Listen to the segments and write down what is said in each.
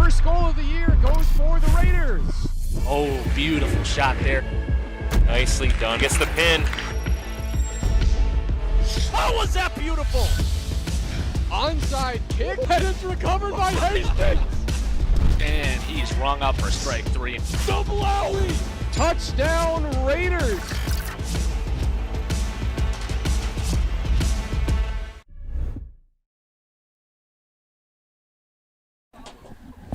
First goal of the year goes for the Raiders. Oh, beautiful shot there. Nicely done. Gets the pin. Oh, was that beautiful? Onside kick, and it's recovered by Hastings. And he's rung up for strike 3. Double alley. Touchdown Raiders.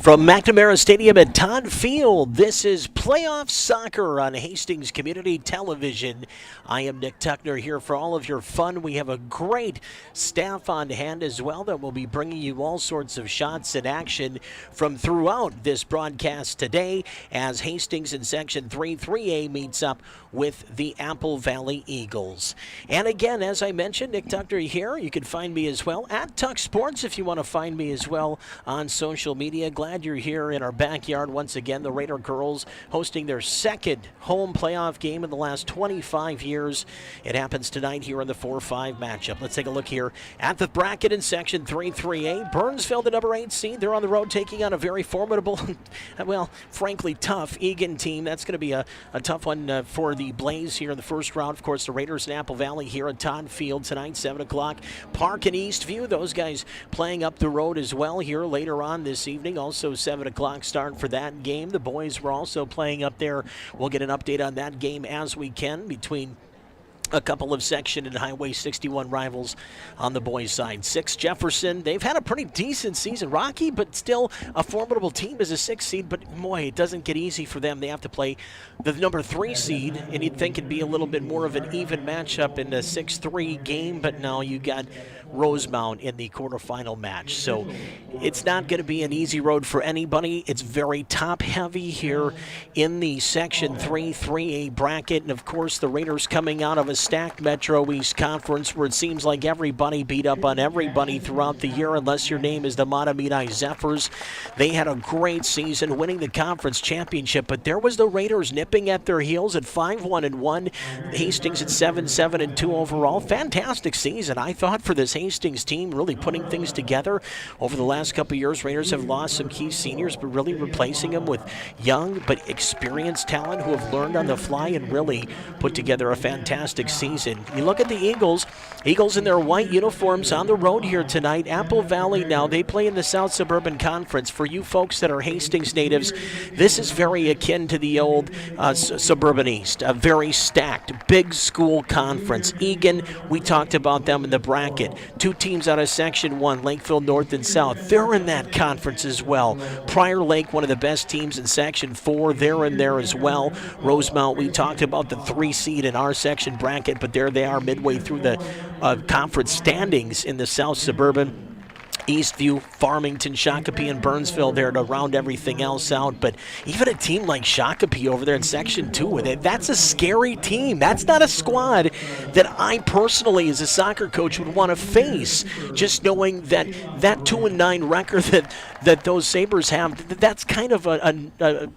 From McNamara Stadium at Todd Field, this is Playoff Soccer on Hastings Community Television. I am Nick Tuckner here for all of your fun. We have a great staff on hand as well that will be bringing you all sorts of shots and action from throughout this broadcast today as Hastings in Section 3-3A meets up with the Apple Valley Eagles. And again, as I mentioned, Nick Tuckner here. You can find me as well at Tuck Sports if you want to find me as well on social media. Glad you're here in our backyard once again. The Raider girls hosting their second home playoff game in the last 25 years. It happens tonight here in the 4-5 matchup. Let's take a look here at the bracket in Section 3-3A. Burnsville, the number 8 seed. They're on the road taking on a very formidable, well, frankly tough Egan team. That's going to be a tough one for the Blaze here in the first round. Of course, the Raiders in Apple Valley here at Todd Field tonight, 7 o'clock. Park and Eastview, those guys playing up the road as well here later on this evening. Also 7 o'clock start for that game. The boys were also playing up there. We'll get an update on that game as we can between a couple of Section and Highway 61 rivals on the boys' side. 6 Jefferson, they've had a pretty decent season. Rocky, but still a formidable team as a 6 seed, but boy, it doesn't get easy for them. They have to play the number 3 seed, and you'd think it'd be a little bit more of an even matchup in the 6-3 game, but no, you got Rosemount in the quarterfinal match. So it's not going to be an easy road for anybody. It's very top-heavy here in the Section 3-3A bracket, and of course the Raiders coming out of a stacked Metro East Conference where it seems like everybody beat up on everybody throughout the year unless your name is the Matamidi Zephyrs. They had a great season winning the conference championship, but there was the Raiders nipping at their heels at 5-1-1. Hastings at 7-7-2 overall. Fantastic season, I thought, for this Hastings team, really putting things together over the last couple of years. Raiders have lost some key seniors, but really replacing them with young but experienced talent who have learned on the fly and really put together a fantastic season. You look at the Eagles in their white uniforms on the road here tonight. Apple Valley now, they play in the South Suburban Conference. For you folks that are Hastings natives, this is very akin to the old Suburban East, a very stacked, big school conference. Egan, we talked about them in the bracket. 2 teams out of Section 1, Lakeville North and South. They're in that conference as well. Prior Lake, one of the best teams in Section 4, they're in there as well. Rosemount, we talked about the 3 seed in our section bracket, but there they are midway through the conference standings in the South Suburban. Eastview, Farmington, Shakopee, and Burnsville there to round everything else out. But even a team like Shakopee over there in Section 2 with it, that's a scary team. That's not a squad that I personally, as a soccer coach, would want to face. Just knowing that 2-9 record that those Sabres have, that's kind of a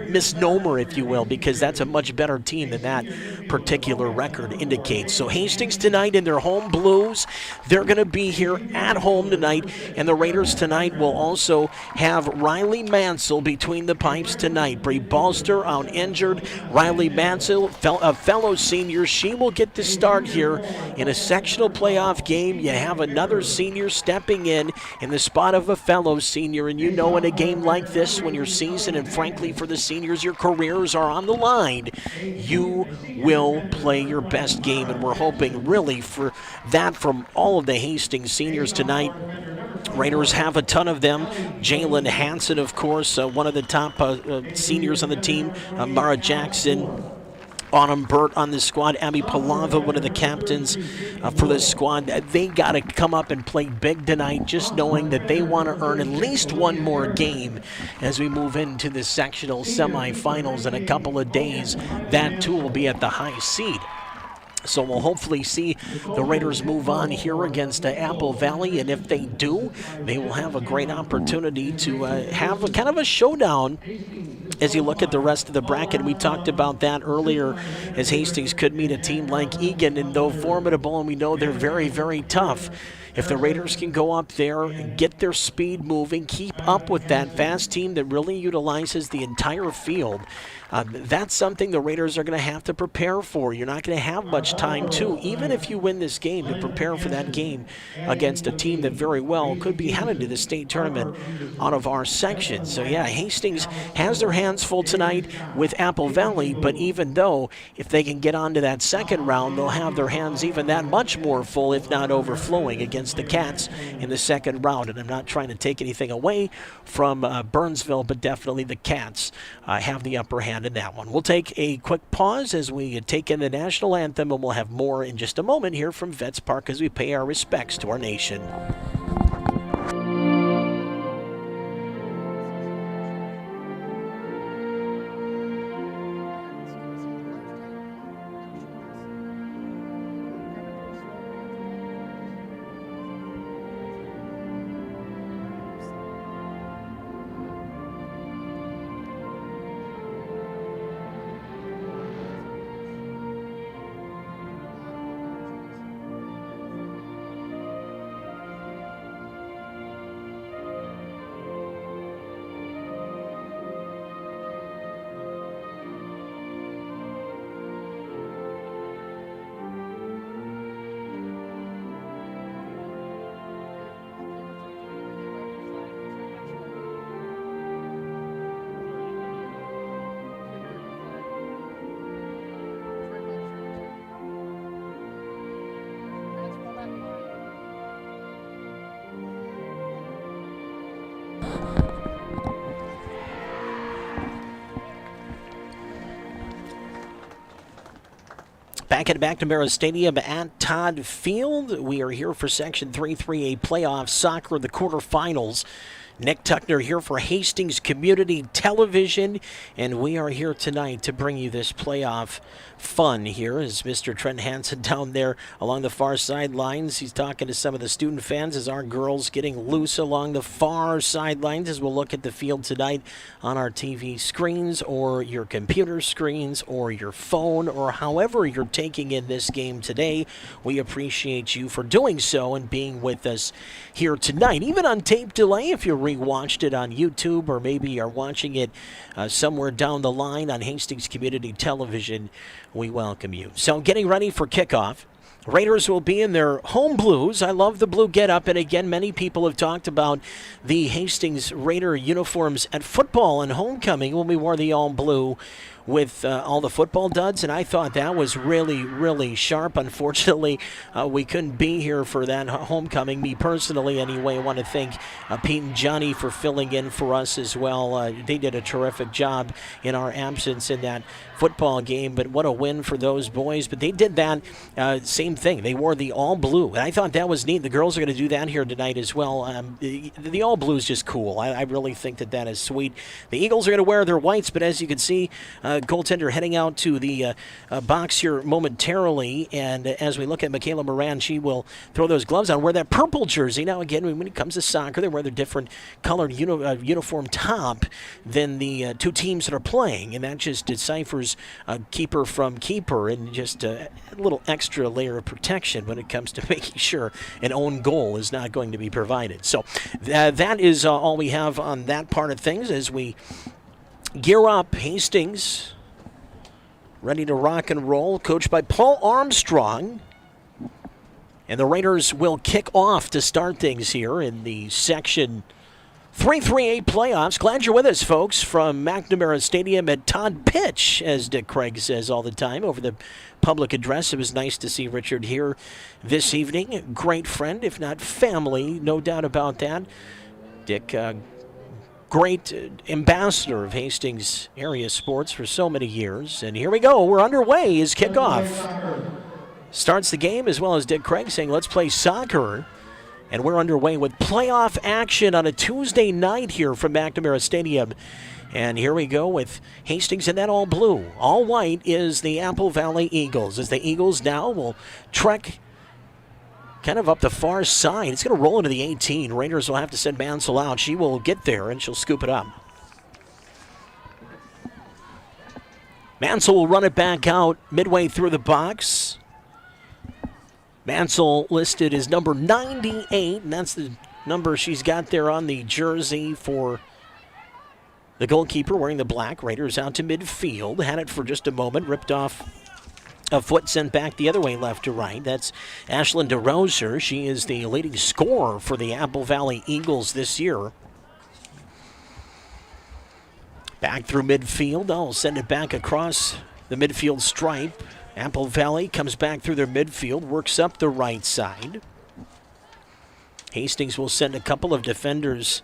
misnomer, if you will, because that's a much better team than that particular record indicates. So Hastings tonight in their home blues, they're going to be here at home tonight. And the Raiders tonight will also have Riley Mansell between the pipes tonight. Bree Balster out injured. Riley Mansell, a fellow senior, she will get the start here in a sectional playoff game. You have another senior stepping in the spot of a fellow senior. And you know, in a game like this, when your season and frankly for the seniors, your careers are on the line, you will play your best game. And we're hoping really for that from all of the Hastings seniors tonight. Raiders have a ton of them. Jalen Hansen, of course, one of the top seniors on the team. Mara Jackson, Autumn Burt on the squad. Abby Palava, one of the captains for the squad. They got to come up and play big tonight, just knowing that they want to earn at least one more game as we move into the sectional semifinals in a couple of days. That, too, will be at the high seed. So we'll hopefully see the Raiders move on here against Apple Valley, and if they do, they will have a great opportunity to have a kind of a showdown as you look at the rest of the bracket. We talked about that earlier, as Hastings could meet a team like Egan, and though formidable, and we know they're very, very tough, If the Raiders can go up there and get their speed moving, keep up with that fast team that really utilizes the entire field, that's something the Raiders are going to have to prepare for. You're not going to have much time, too, even if you win this game, to prepare for that game against a team that very well could be headed to the state tournament out of our section. So, yeah, Hastings has their hands full tonight with Apple Valley, but even though if they can get on to that second round, they'll have their hands even that much more full, if not overflowing, against the Cats in the second round. And I'm not trying to take anything away from Burnsville, but definitely the Cats have the upper hand in that one. We'll take a quick pause as we take in the national anthem, and we'll have more in just a moment here from Vets Park as we pay our respects to our nation. Back at McNamara Stadium at Todd Field. We are here for Section 3-3A playoff soccer, the quarterfinals. Nick Tuckner here for Hastings Community Television, and we are here tonight to bring you this playoff fun here as Mr. Trent Hansen down there along the far sidelines. He's talking to some of the student fans as our girls getting loose along the far sidelines as we'll look at the field tonight on our TV screens or your computer screens or your phone or however you're taking in this game today. We appreciate you for doing so and being with us here tonight, even on tape delay if you rewatched it on YouTube or maybe are watching it somewhere down the line on Hastings Community Television. We welcome you. So getting ready for kickoff. Raiders will be in their home blues. I love the blue getup, and again, many people have talked about the Hastings Raider uniforms at football and homecoming when we wore the all blue with all the football duds, and I thought that was really, really sharp. Unfortunately, we couldn't be here for that homecoming. Me personally, anyway, I want to thank Pete and Johnny for filling in for us as well. They did a terrific job in our absence in that football game, but what a win for those boys. But they did that same thing. They wore the all blue, and I thought that was neat. The girls are going to do that here tonight as well. The all blue is just cool. I really think that is sweet. The Eagles are going to wear their whites, but as you can see, goaltender heading out to the box here momentarily, and as we look at Michaela Moran, she will throw those gloves on, wear that purple jersey. Now again, when it comes to soccer, they wear their different colored uniform top than the two teams that are playing, and that just deciphers keeper from keeper, and just a little extra layer of protection when it comes to making sure an own goal is not going to be provided. So that is all we have on that part of things as we gear up. Hastings ready to rock and roll, coached by Paul Armstrong. And the Raiders will kick off to start things here in the Section 3-3A playoffs. Glad you're with us, folks, from McNamara Stadium at Todd Pitch, as Dick Craig says all the time over the public address. It was nice to see Richard here this evening. Great friend, if not family, no doubt about that. Dick, great ambassador of Hastings area sports for so many years. And here we go. We're underway as kickoff starts the game, as well as Dick Craig saying, let's play soccer. And we're underway with playoff action on a Tuesday night here from McNamara Stadium. And here we go with Hastings in that all blue. All white is the Apple Valley Eagles, as the Eagles now will trek kind of up the far side. It's going to roll into the 18. Raiders will have to send Mansell out. She will get there, and she'll scoop it up. Mansell will run it back out midway through the box. Mansell listed as number 98, and that's the number she's got there on the jersey for the goalkeeper wearing the black. Raiders out to midfield. Had it for just a moment. Ripped off a foot, sent back the other way, left to right. That's Ashlyn DeRoser. She is the leading scorer for the Apple Valley Eagles this year. Back through midfield. I'll send it back across the midfield stripe. Apple Valley comes back through their midfield, works up the right side. Hastings will send a couple of defenders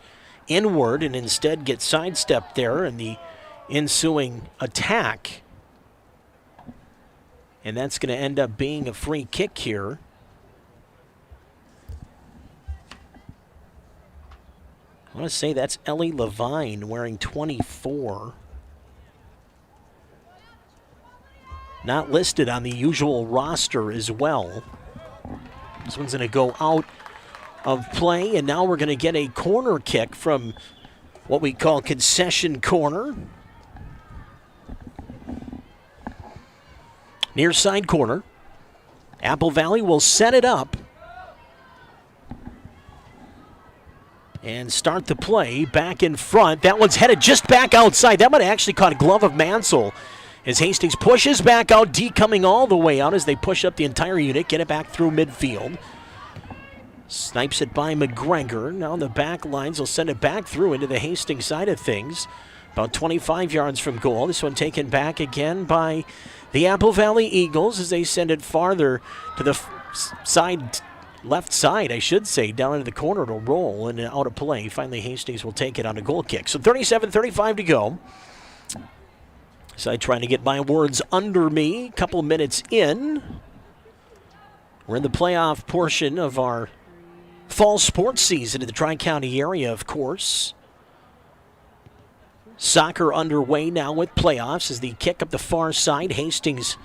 inward and instead get sidestepped there in the ensuing attack. And that's going to end up being a free kick here. I want to say that's Ellie Levine wearing 24. Not listed on the usual roster as well. This one's going to go out of play, and now we're going to get a corner kick from what we call concession corner. Near side corner. Apple Valley will set it up and start the play back in front. That one's headed just back outside. That might have actually caught a glove of Mansell as Hastings pushes back out, D coming all the way out as they push up the entire unit, get it back through midfield. Snipes it by McGregor. Now the back lines will send it back through into the Hastings side of things. About 25 yards from goal. This one taken back again by the Apple Valley Eagles as they send it farther to the side, left side, I should say, down into the corner to roll and out of play. Finally, Hastings will take it on a goal kick. So 37-35 to go. So I trying to get my words under me. Couple minutes in. We're in the playoff portion of our fall sports season in the Tri-County area, of course. Soccer underway now with playoffs as the kick up the far side. Hastings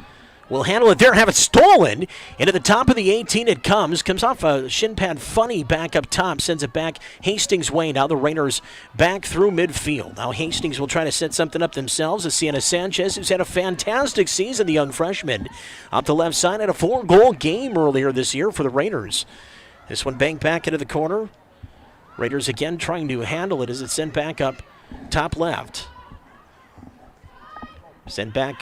will handle it there, have it stolen. Into the top of the 18 it comes off a shin pad funny back up top, sends it back Hastings' way. Now the Raiders back through midfield. Now Hastings will try to set something up themselves as Sienna Sanchez, who's had a fantastic season, the young freshman. Up the left side, had a 4-goal game earlier this year for the Raiders. This one banked back into the corner. Raiders again trying to handle it as it's sent back up top left. Sent back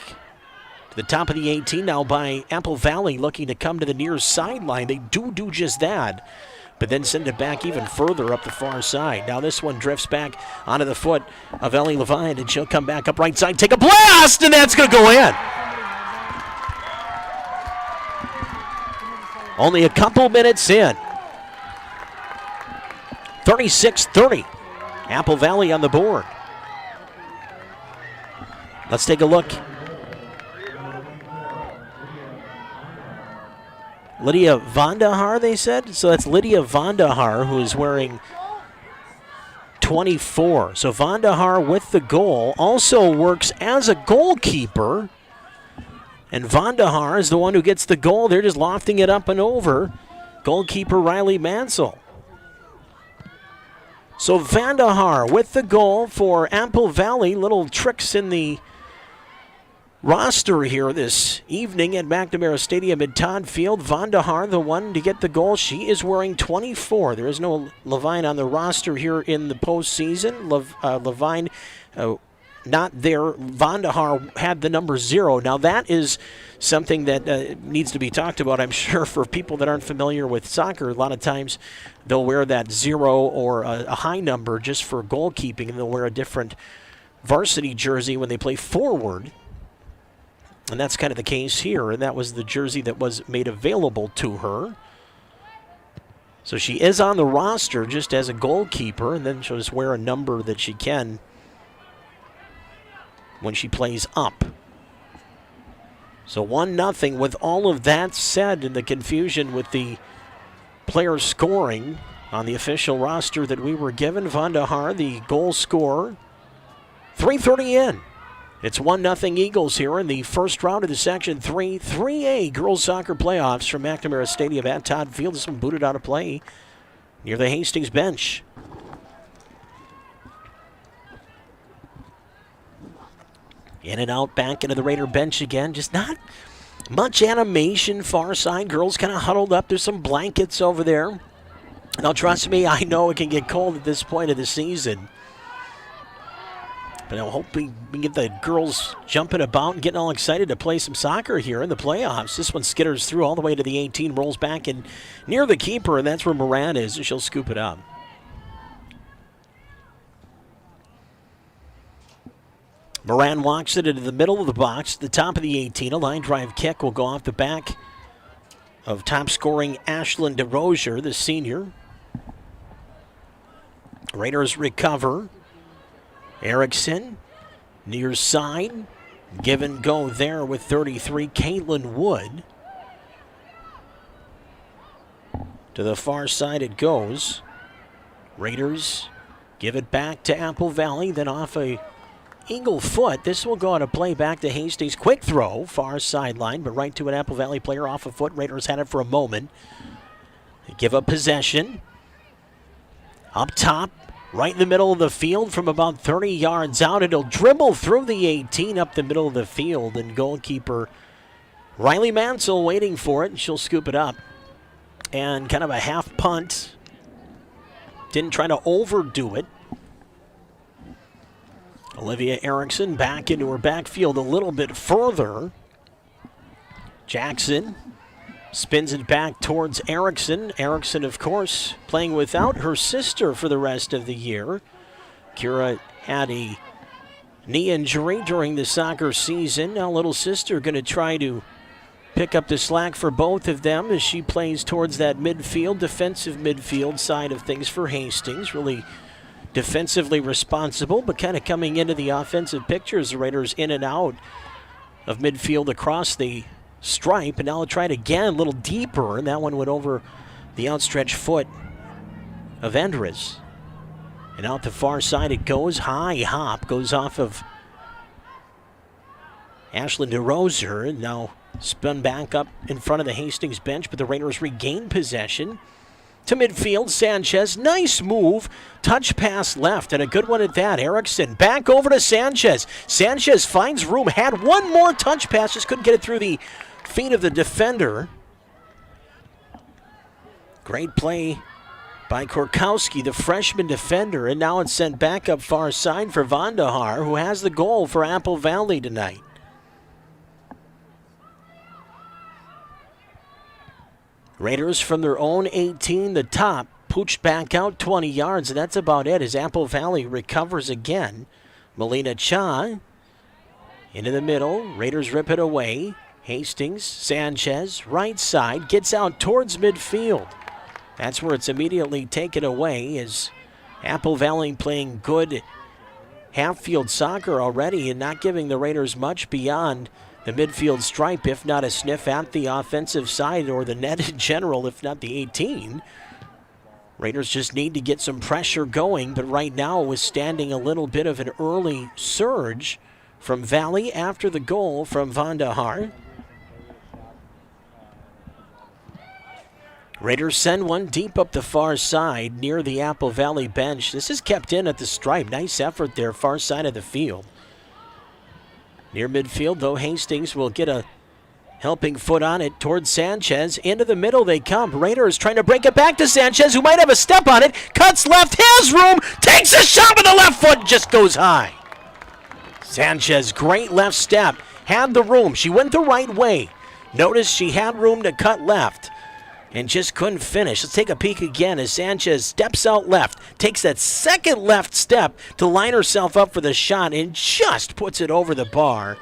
to the top of the 18 now by Apple Valley, looking to come to the near sideline. They do just that, but then send it back even further up the far side. Now this one drifts back onto the foot of Ellie Levine, and she'll come back up right side, take a blast, and that's going to go in. Only a couple minutes in. 36-30. Apple Valley on the board. Let's take a look. Lydia Vandahar, they said. So that's Lydia Vandahar, who is wearing 24. So Vandahar with the goal also works as a goalkeeper. And Vandahar is the one who gets the goal. They're just lofting it up and over. Goalkeeper Riley Mansell. So Vandahar with the goal for Apple Valley. Little tricks in the roster here this evening at McNamara Stadium at Todd Field. Vandahar, the one to get the goal. She is wearing 24. There is no Levine on the roster here in the postseason. Levine not there. Vandahar had the number 0. Now that is something that needs to be talked about, I'm sure, for people that aren't familiar with soccer. A lot of times they'll wear that 0 or a high number just for goalkeeping, and they'll wear a different varsity jersey when they play forward. And that's kind of the case here, and that was the jersey that was made available to her. So she is on the roster just as a goalkeeper, and then she'll just wear a number that she can when she plays up. So 1-0 with all of that said, and the confusion with the players scoring on the official roster that we were given. Vandahar, the goal scorer. 3:30 in. It's 1-0 Eagles here in the first round of the Section 3 3A girls soccer playoffs from McNamara Stadium at Todd Field. This one booted out of play near the Hastings bench. In and out, back into the Raider bench again. Just not Much animation, far side. Girls kind of huddled up. There's some blankets over there. Now, trust me, I know it can get cold at this point of the season. But I hope we can get the girls jumping about and getting all excited to play some soccer here in the playoffs. This one skitters through all the way to the 18, rolls back and near the keeper, and that's where Moran is, and she'll scoop it up. Moran walks it into the middle of the box, the top of the 18. A line drive kick will go off the back of top-scoring Ashlyn DeRosier, the senior. Raiders recover. Erickson, near side. Give and go there with 33, Caitlin Wood. To the far side it goes. Raiders give it back to Apple Valley, then off a Eagle foot. This will go on a play back to Hastings. Quick throw, far sideline, but right to an Apple Valley player off a foot. Raiders had it for a moment. They give up possession. Up top, right in the middle of the field from about 30 yards out. It'll dribble through the 18 up the middle of the field, and goalkeeper Riley Mansell waiting for it, and she'll scoop it up. And kind of a half punt. Didn't try to overdo it. Olivia Erickson back into her backfield a little bit further. Jackson spins it back towards Erickson. Erickson, of course, playing without her sister for the rest of the year. Kira had a knee injury during the soccer season. Now little sister going to try to pick up the slack for both of them as she plays towards that midfield, defensive midfield side of things for Hastings. Really defensively responsible, but kind of coming into the offensive picture as the Raiders in and out of midfield across the stripe. And now they'll try it again, a little deeper, and that one went over the outstretched foot of Endres. And out the far side it goes. High hop goes off of Ashlyn DeRosier, and now spun back up in front of the Hastings bench, but the Raiders regain possession. To midfield, Sanchez, nice move, touch pass left, and a good one at that. Erickson back over to Sanchez. Sanchez finds room, had one more touch pass, just couldn't get it through the feet of the defender. Great play by Korkowski, the freshman defender, and now it's sent back up far side for Vandahar, who has the goal for Apple Valley tonight. Raiders from their own 18, the top, pooched back out 20 yards, and that's about it as Apple Valley recovers again. Melina Cha into the middle. Raiders rip it away. Hastings, Sanchez, right side, gets out towards midfield. That's where it's immediately taken away as Apple Valley playing good half-field soccer already and not giving the Raiders much beyond the midfield stripe, if not a sniff at the offensive side or the net in general, if not the 18. Raiders just need to get some pressure going, but right now withstanding a little bit of an early surge from Valley after the goal from Vandahar. Raiders send one deep up the far side near the Apple Valley bench. This is kept in at the stripe. Nice effort there, far side of the field. Near midfield, though, Hastings will get a helping foot on it towards Sanchez. Into the middle they come. Raiders trying to break it back to Sanchez, who might have a step on it. Cuts left, has room, takes a shot with the left foot, just goes high. Sanchez, great left step, had the room. She went the right way. Notice she had room to cut left and just couldn't finish. Let's take a peek again as Sanchez steps out left, takes that second left step to line herself up for the shot and just puts it over the bar.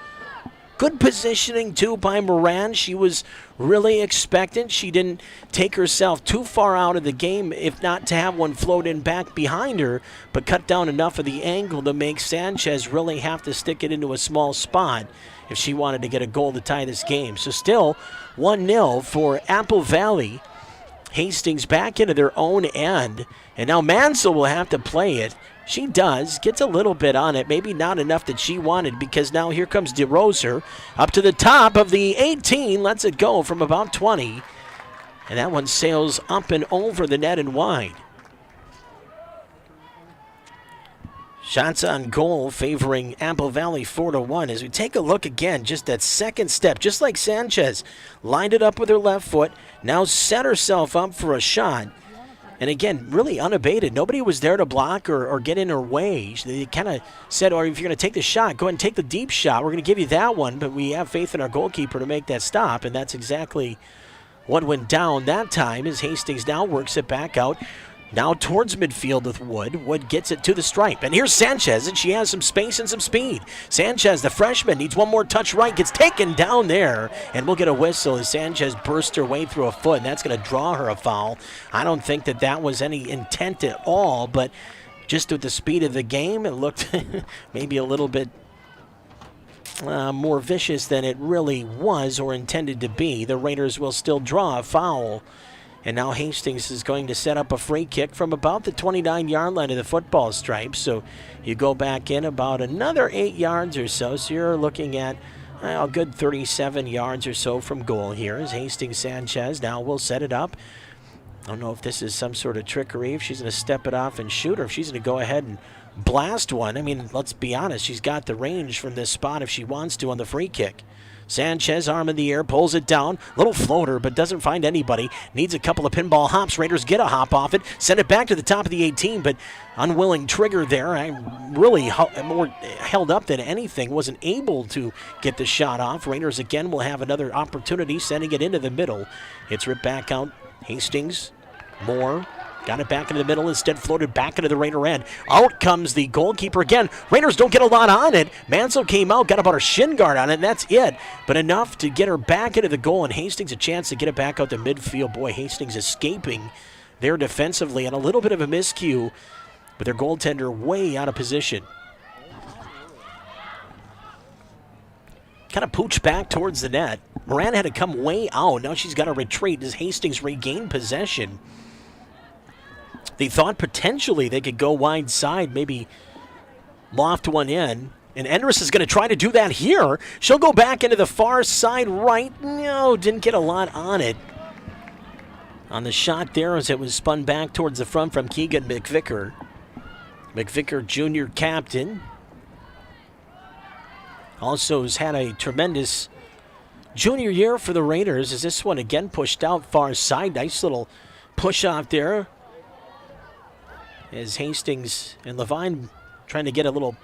Good positioning, too, by Moran. She was really expectant. She didn't take herself too far out of the game, if not to have one float in back behind her, but cut down enough of the angle to make Sanchez really have to stick it into a small spot if she wanted to get a goal to tie this game. So still 1-0 for Apple Valley. Hastings back into their own end, and now Mansell will have to play it. She does, gets a little bit on it, maybe not enough that she wanted, because now here comes DeRosier up to the top of the 18, lets it go from about 20, and that one sails up and over the net and wide. Shots on goal favoring Apple Valley 4-1. As we take a look again, just that second step, just like Sanchez, lined it up with her left foot, now set herself up for a shot. And again, really unabated. Nobody was there to block or get in her way. They kind of said, or if you're going to take the shot, go ahead and take the deep shot. We're going to give you that one, but we have faith in our goalkeeper to make that stop. And that's exactly what went down that time as Hastings now works it back out. Now towards midfield with Wood. Wood gets it to the stripe. And here's Sanchez, and she has some space and some speed. Sanchez, the freshman, needs one more touch right. Gets taken down there. And we'll get a whistle as Sanchez burst her way through a foot, and that's going to draw her a foul. I don't think that was any intent at all, but just with the speed of the game, it looked maybe a little bit more vicious than it really was or intended to be. The Raiders will still draw a foul. And now Hastings is going to set up a free kick from about the 29-yard line of the football stripe. So you go back in about another 8 yards or so. So you're looking at a good 37 yards or so from goal here as Hastings Sanchez now will set it up. I don't know if this is some sort of trickery, if she's going to step it off and shoot, or if she's going to go ahead and blast one. I mean, let's be honest, she's got the range from this spot if she wants to on the free kick. Sanchez, arm in the air, pulls it down. Little floater, but doesn't find anybody. Needs a couple of pinball hops. Raiders get a hop off it. Send it back to the top of the 18, but unwilling trigger there. I really more held up than anything. Wasn't able to get the shot off. Raiders again will have another opportunity, sending it into the middle. It's ripped back out. Hastings, Moore. Got it back into the middle, instead floated back into the Raider end. Out comes the goalkeeper again. Raiders don't get a lot on it. Mansell came out, got about her shin guard on it, and that's it. But enough to get her back into the goal, and Hastings a chance to get it back out to midfield. Boy, Hastings escaping there defensively, and a little bit of a miscue, but their goaltender way out of position. Kind of pooched back towards the net. Moran had to come way out. Now she's got to retreat as Hastings regained possession. They thought potentially they could go wide side, maybe loft one in. And Endress is going to try to do that here. She'll go back into the far side right. No, didn't get a lot on it. On the shot there as it was spun back towards the front from Keegan McVicker. McVicker, junior captain. Also has had a tremendous junior year for the Raiders as this one again pushed out far side. Nice little push off there. As Hastings and Levine trying to get a little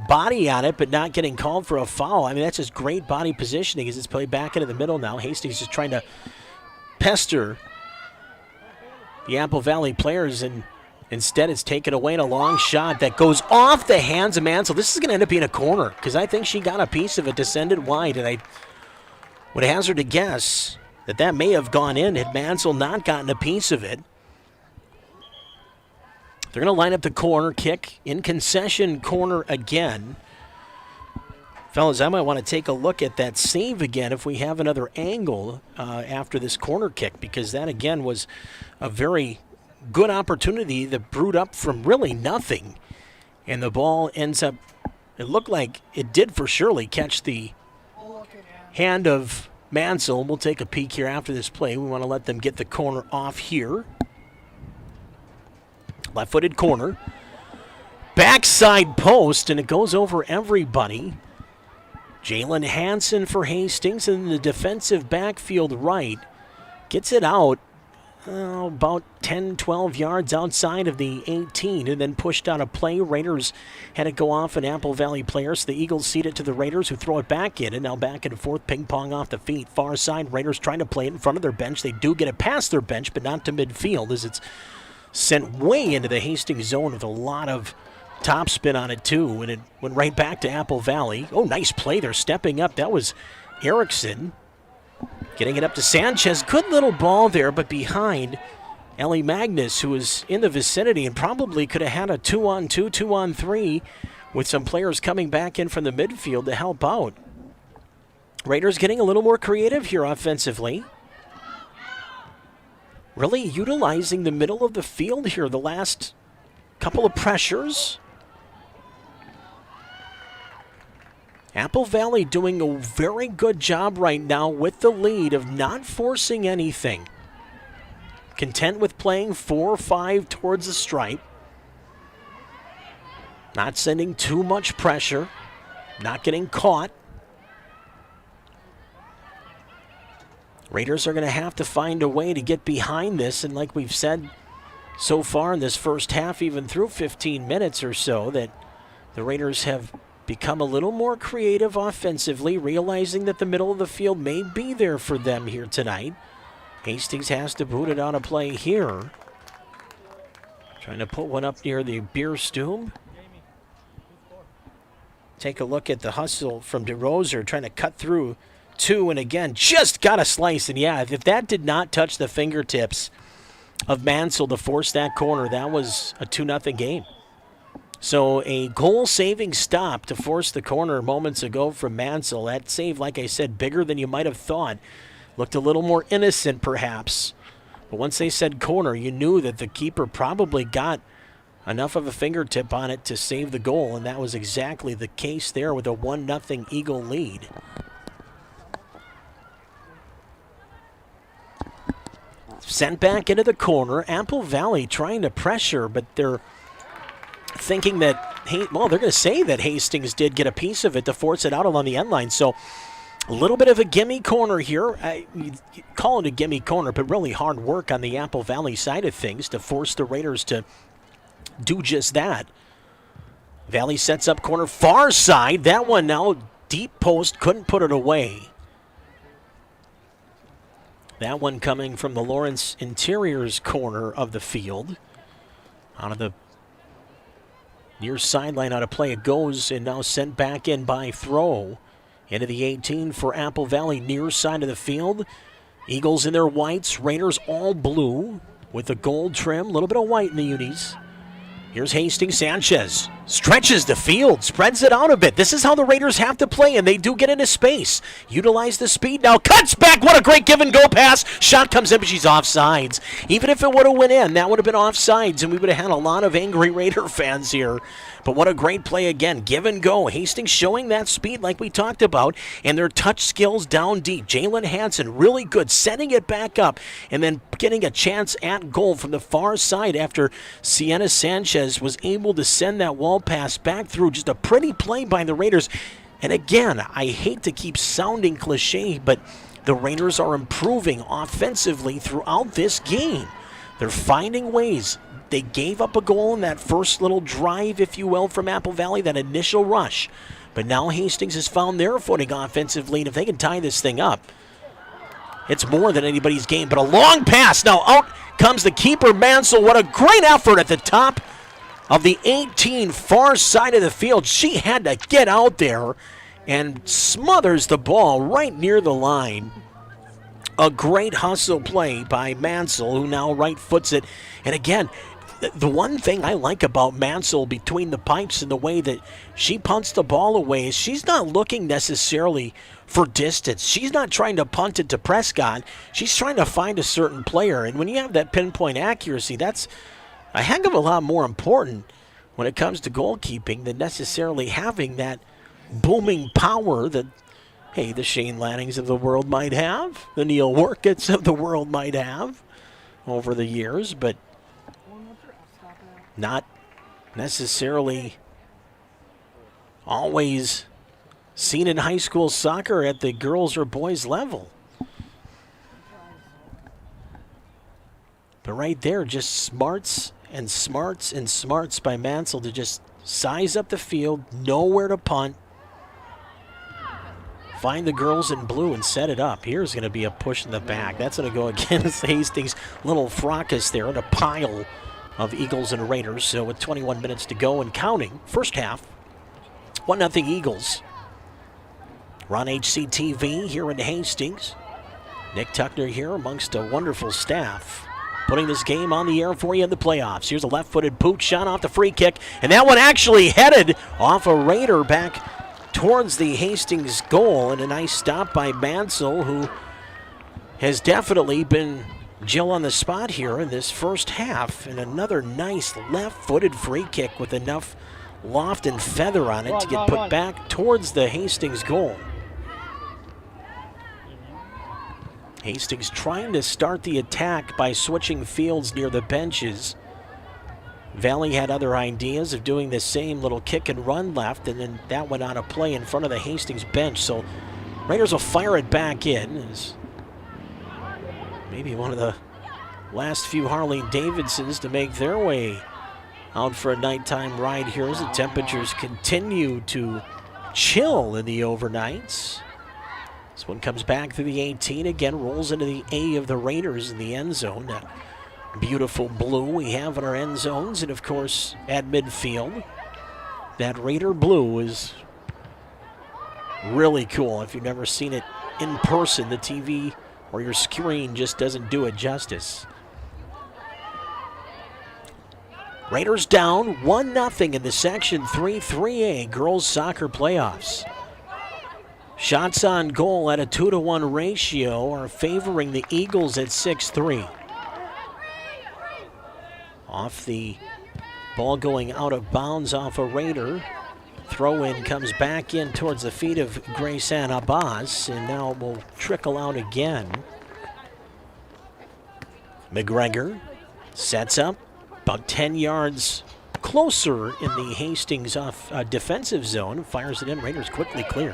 body on it, but not getting called for a foul. I mean, that's just great body positioning as it's played back into the middle now. Hastings is trying to pester the Apple Valley players, and instead it's taken away in a long shot that goes off the hands of Mansell. This is going to end up being a corner because I think she got a piece of it to send it wide, and I would hazard to guess that may have gone in had Mansell not gotten a piece of it. They're going to line up the corner kick in concession corner again. Fellas, I might want to take a look at that save again if we have another angle after this corner kick, because that again was a very good opportunity that brewed up from really nothing. And the ball ends up, it looked like it did for surely catch the hand of Mansell. We'll take a peek here after this play. We want to let them get the corner off here. Left-footed corner. Backside post, and it goes over everybody. Jalen Hansen for Hastings in the defensive backfield right. Gets it out about 10, 12 yards outside of the 18 and then pushed out a play. Raiders had it go off an Apple Valley player, so the Eagles cede it to the Raiders who throw it back in, and now back and forth, ping pong off the feet. Far side, Raiders trying to play it in front of their bench. They do get it past their bench, but not to midfield as it's sent way into the Hastings zone with a lot of topspin on it too, and it went right back to Apple Valley. Oh, nice play. They're stepping up. That was Erickson getting it up to Sanchez. Good little ball there, but behind Ellie Magnus, who was in the vicinity and probably could have had a 2-on-2, 2-on-3 with some players coming back in from the midfield to help out. Raiders getting a little more creative here offensively. Really utilizing the middle of the field here the last couple of pressures. Apple Valley doing a very good job right now with the lead of not forcing anything. Content with playing 4-5 towards the stripe. Not sending too much pressure. Not getting caught. Raiders are going to have to find a way to get behind this. And like we've said so far in this first half, even through 15 minutes or so, that the Raiders have become a little more creative offensively, realizing that the middle of the field may be there for them here tonight. Hastings has to boot it on a play here. Trying to put one up near the beer stoom. Take a look at the hustle from DeRoser, trying to cut through two, and again, just got a slice. And yeah, if that did not touch the fingertips of Mansell to force that corner, that was a 2-0 game. So a goal-saving stop to force the corner moments ago from Mansell. That save, like I said, bigger than you might have thought. Looked a little more innocent, perhaps. But once they said corner, you knew that the keeper probably got enough of a fingertip on it to save the goal, and that was exactly the case there with a 1-0 Eagle lead. Sent back into the corner. Apple Valley trying to pressure, but they're thinking that, they're going to say that Hastings did get a piece of it to force it out along the end line. So a little bit of a gimme corner here. You call it a gimme corner, but really hard work on the Apple Valley side of things to force the Raiders to do just that. Valley sets up corner, far side. That one now deep post, couldn't put it away. That one coming from the Lawrence Interiors corner of the field. Out of the near sideline, out of play it goes, and now sent back in by throw. Into the 18 for Apple Valley, near side of the field. Eagles in their whites, Raiders all blue with the gold trim, a little bit of white in the unis. Here's Hastings. Sanchez stretches the field, spreads it out a bit. This is how the Raiders have to play, and they do get into space. Utilize the speed now, cuts back. What a great give and go pass. Shot comes in, but she's offsides. Even if it would have went in, that would have been offsides, and we would have had a lot of angry Raider fans here. But what a great play again. Give and go. Hastings showing that speed like we talked about, and their touch skills down deep. Jalen Hansen really good, setting it back up, and then getting a chance at goal from the far side after Sienna Sanchez was able to send that wall pass back through. Just a pretty play by the Raiders. And again, I hate to keep sounding cliche, but the Raiders are improving offensively throughout this game. They're finding ways. They gave up a goal in that first little drive, if you will, from Apple Valley, that initial rush. But now Hastings has found their footing offensively, and if they can tie this thing up, it's more than anybody's game. But a long pass. Now out comes the keeper, Mansell. What a great effort at the top of the 18, far side of the field. She had to get out there and smothers the ball right near the line. A great hustle play by Mansell, who now right foots it. And again, the one thing I like about Mansell between the pipes and the way that she punts the ball away is she's not looking necessarily for distance. She's not trying to punt it to Prescott. She's trying to find a certain player. And when you have that pinpoint accuracy, that's a heck of a lot more important when it comes to goalkeeping than necessarily having that booming power that, hey, the Shane Lannings of the world might have, the Neil Worketts of the world might have over the years, but not necessarily always seen in high school soccer at the girls or boys level. But right there, just smarts and smarts and smarts by Mansell to just size up the field, know where to punt, find the girls in blue and set it up. Here's going to be a push in the back. That's going to go against Hastings. Little fracas there in a pile of Eagles and Raiders. So with 21 minutes to go and counting, first half, 1-0 Eagles. We're on HCTV here in Hastings. Nick Tuckner here amongst a wonderful staff, putting this game on the air for you in the playoffs. Here's a left-footed boot shot off the free kick, and that one actually headed off a Raider back towards the Hastings goal, and a nice stop by Mansell, who has definitely been Jill on the spot here in this first half. And another nice left-footed free kick with enough loft and feather on it to get put back towards the Hastings goal. Hastings trying to start the attack by switching fields near the benches. Valley had other ideas of doing the same little kick and run left, and then that went on a play in front of the Hastings bench. So Raiders will fire it back in. As maybe one of the last few Harley Davidsons to make their way out for a nighttime ride here as the temperatures continue to chill in the overnights. This one comes back through the 18 again, rolls into the A of the Raiders in the end zone. That beautiful blue we have in our end zones, and of course at midfield, that Raider blue is really cool. If you've never seen it in person, the TV or your screen just doesn't do it justice. Raiders down 1-0 in the Section 3 3A girls soccer playoffs. Shots on goal at a 2-to-1 ratio are favoring the Eagles at 6-3. Off the ball going out of bounds off a Raider. Throw in comes back in towards the feet of Grace Ann Abbas, and now will trickle out again. McGregor sets up about 10 yards closer in the Hastings defensive zone. Fires it in. Raiders quickly clear.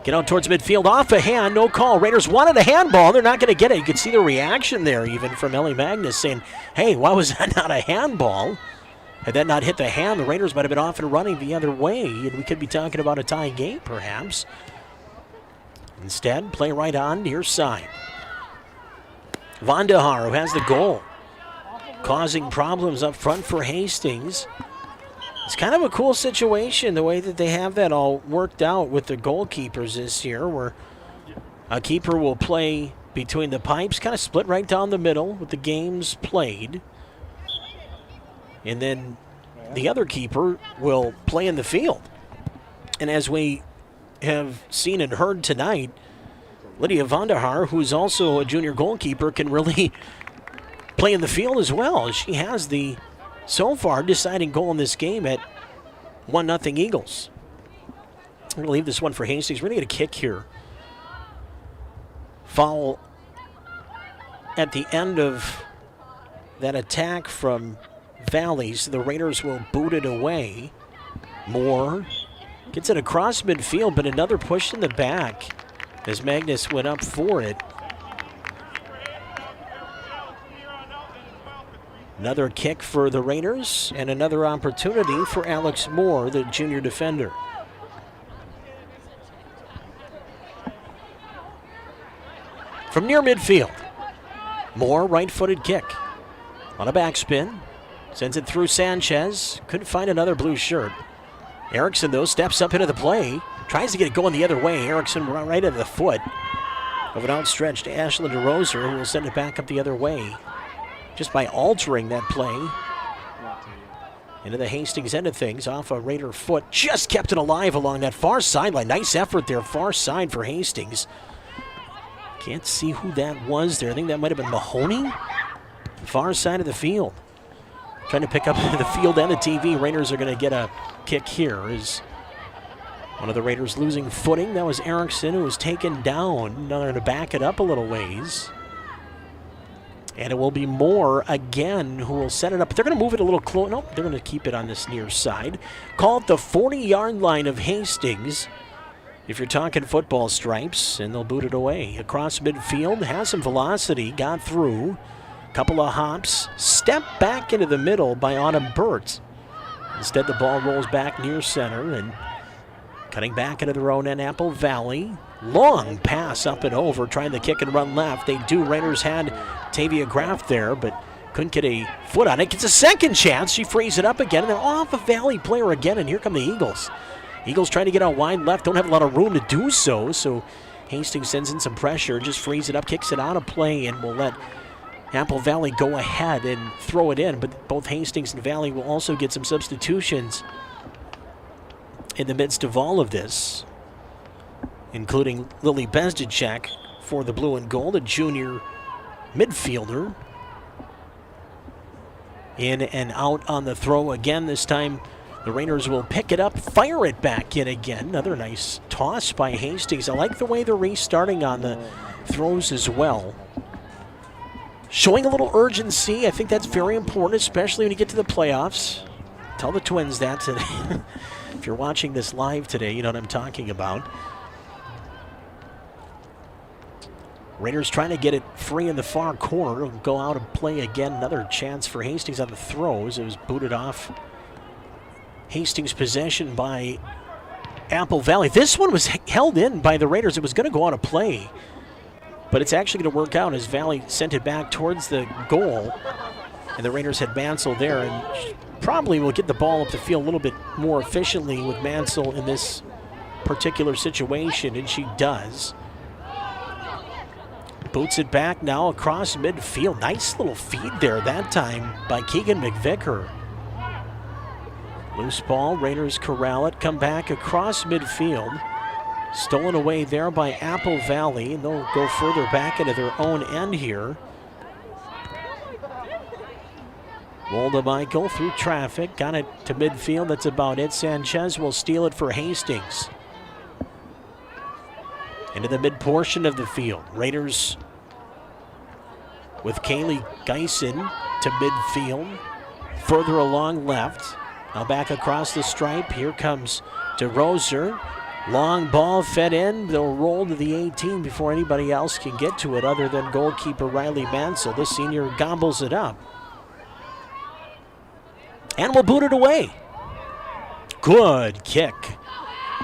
Get out towards midfield, off a hand, no call. Raiders wanted a handball. They're not going to get it. You can see the reaction there even from Ellie Magnus saying, hey, why was that not a handball? Had that not hit the hand, the Raiders might have been off and running the other way, and we could be talking about a tie game perhaps. Instead, play right on near side. Vandahar, who has the goal, causing problems up front for Hastings. It's kind of a cool situation, the way that they have that all worked out with the goalkeepers this year, where a keeper will play between the pipes, kind of split right down the middle with the games played. And then the other keeper will play in the field. And as we have seen and heard tonight, Lydia Vandahar, who's also a junior goalkeeper, can really play in the field as well. She has the, so far, deciding goal in this game at 1-0 Eagles. I'm going to leave this one for Hastings. We're going to get a kick here. Foul at the end of that attack from Valleys. The Raiders will boot it away. Moore gets it across midfield, but another push in the back as Magnus went up for it. Another kick for the Raiders and another opportunity for Alex Moore, the junior defender. From near midfield, Moore, right-footed kick. On a backspin, sends it through Sanchez. Couldn't find another blue shirt. Erickson, though, steps up into the play. Tries to get it going the other way. Erickson right into the foot of an outstretched Ashlyn DeRoser, who will send it back up the other way, just by altering that play into the Hastings end of things off a Raider foot. Just kept it alive along that far sideline. Nice effort there, far side for Hastings. Can't see who that was there. I think that might have been Mahoney. Far side of the field. Trying to pick up the field and the TV. Raiders are going to get a kick here. Is one of the Raiders losing footing. That was Erickson, who was taken down. Now they're going to back it up a little ways. And it will be Moore again who will set it up. But they're going to move it a little close. Nope, they're going to keep it on this near side. Call it the 40-yard line of Hastings, if you're talking football stripes, and they'll boot it away. Across midfield, has some velocity, got through. Couple of hops, step back into the middle by Autumn Burt. Instead, the ball rolls back near center, and cutting back into their own end, Apple Valley. Long pass up and over, trying to kick and run left. They do. Raiders had Tavia Graff there, but couldn't get a foot on it. Gets a second chance. She frees it up again, and they're off a Valley player again, and here come the Eagles. Eagles trying to get out wide left, don't have a lot of room to do so, so Hastings sends in some pressure, just frees it up, kicks it out of play, and will let Apple Valley go ahead and throw it in, but both Hastings and Valley will also get some substitutions in the midst of all of this, including Lily Bezdicek for the blue and gold, a junior midfielder. In and out on the throw again. This time the Raiders will pick it up, fire it back in again. Another nice toss by Hastings. I like the way they're restarting on the throws as well. showing a little urgency. I think that's very important, especially when you get to the playoffs. Tell the Twins that today. If you're watching this live today, you know what I'm talking about. Raiders trying to get it free in the far corner. It'll go out and play again. Another chance for Hastings on the throws. It was booted off. Hastings possession by Apple Valley. This one was held in by the Raiders. It was going to go out of play. But it's actually going to work out as Valley sent it back towards the goal. And the Raiders had Mansell there. And probably will get the ball up the field a little bit more efficiently with Mansell in this particular situation. And she does. Boots it back now across midfield. Nice little feed there that time by Keegan McVicker. Loose ball, Raiders corral it, come back across midfield. Stolen away there by Apple Valley, and they'll go further back into their own end here. Walda Michael through traffic, got it to midfield, that's about it. Sanchez will steal it for Hastings. Into the mid portion of the field. Raiders with Kaylee Geisen to midfield. Further along left. Now back across the stripe. Here comes DeRoser. Long ball fed in. They'll roll to the 18 before anybody else can get to it other than goalkeeper Riley Mansell. The senior gobbles it up. And will boot it away. Good kick.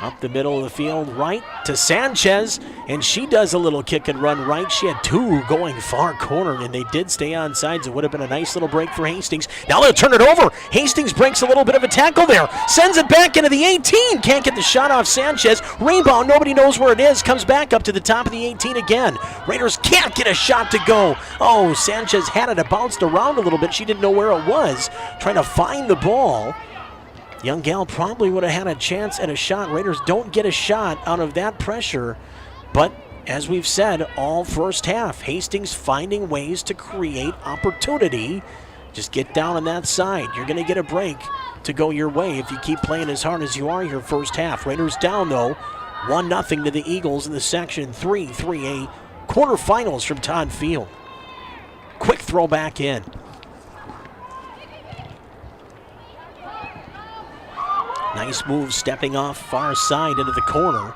Up the middle of the field, right to Sanchez, and she does a little kick and run right. She had two going far corner, and they did stay on sides. It would have been a nice little break for Hastings. Now they'll turn it over. Hastings breaks a little bit of a tackle there. Sends it back into the 18. Can't get the shot off Sanchez. Rebound, nobody knows where it is. Comes back up to the top of the 18 again. Raiders can't get a shot to go. Oh, Sanchez had it. It bounced around a little bit. She didn't know where it was. Trying to find the ball. Young gal probably would have had a chance at a shot. Raiders don't get a shot out of that pressure. But as we've said, all first half, Hastings finding ways to create opportunity. Just get down on that side. You're going to get a break to go your way if you keep playing as hard as you are here first half. Raiders down, though, 1-0 to the Eagles in the Section 3-3A quarterfinals from Todd Field. Quick throw back in. Nice move stepping off far side into the corner.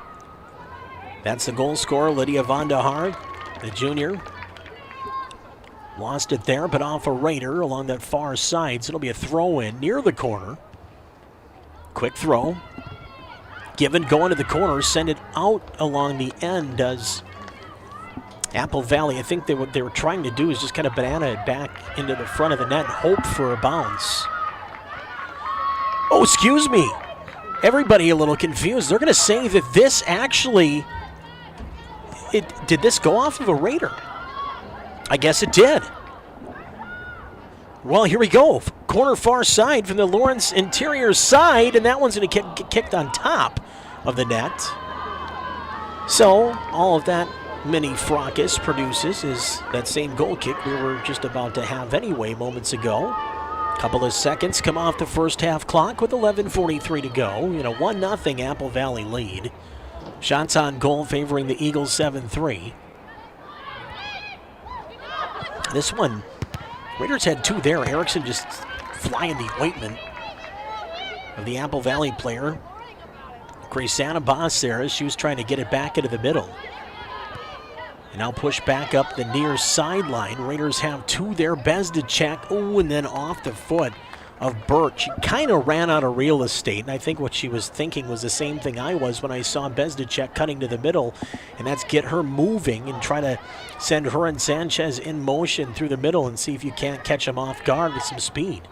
That's the goal scorer, Lydia Vandahar, the junior. Lost it there, but off a Raider along that far side. So it'll be a throw in near the corner. Quick throw. Given going to the corner, send it out along the end does Apple Valley. I think what they were trying to do is just kind of banana it back into the front of the net and hope for a bounce. Oh, excuse me. Everybody a little confused. They're going to say that this actually, did this go off of a Raider? I guess it did. Well, here we go. Corner far side from the Lawrence interior side, and that one's going to get kicked on top of the net. So all of that mini fracas produces is that same goal kick we were just about to have anyway moments ago. Couple of seconds come off the first half clock with 11:43 to go. 1-0 Apple Valley lead. Shots on goal favoring the Eagles 7-3. This one, Raiders had two there. Erickson just flying the ointment of the Apple Valley player. Graysana Boss there as she was trying to get it back into the middle. And now push back up the near sideline. Raiders have two there. Bezdicek, and then off the foot of Burt. She kind of ran out of real estate, and I think what she was thinking was the same thing I was when I saw Bezdicek cutting to the middle, and that's get her moving and try to send her and Sanchez in motion through the middle and see if you can't catch them off guard with some speed.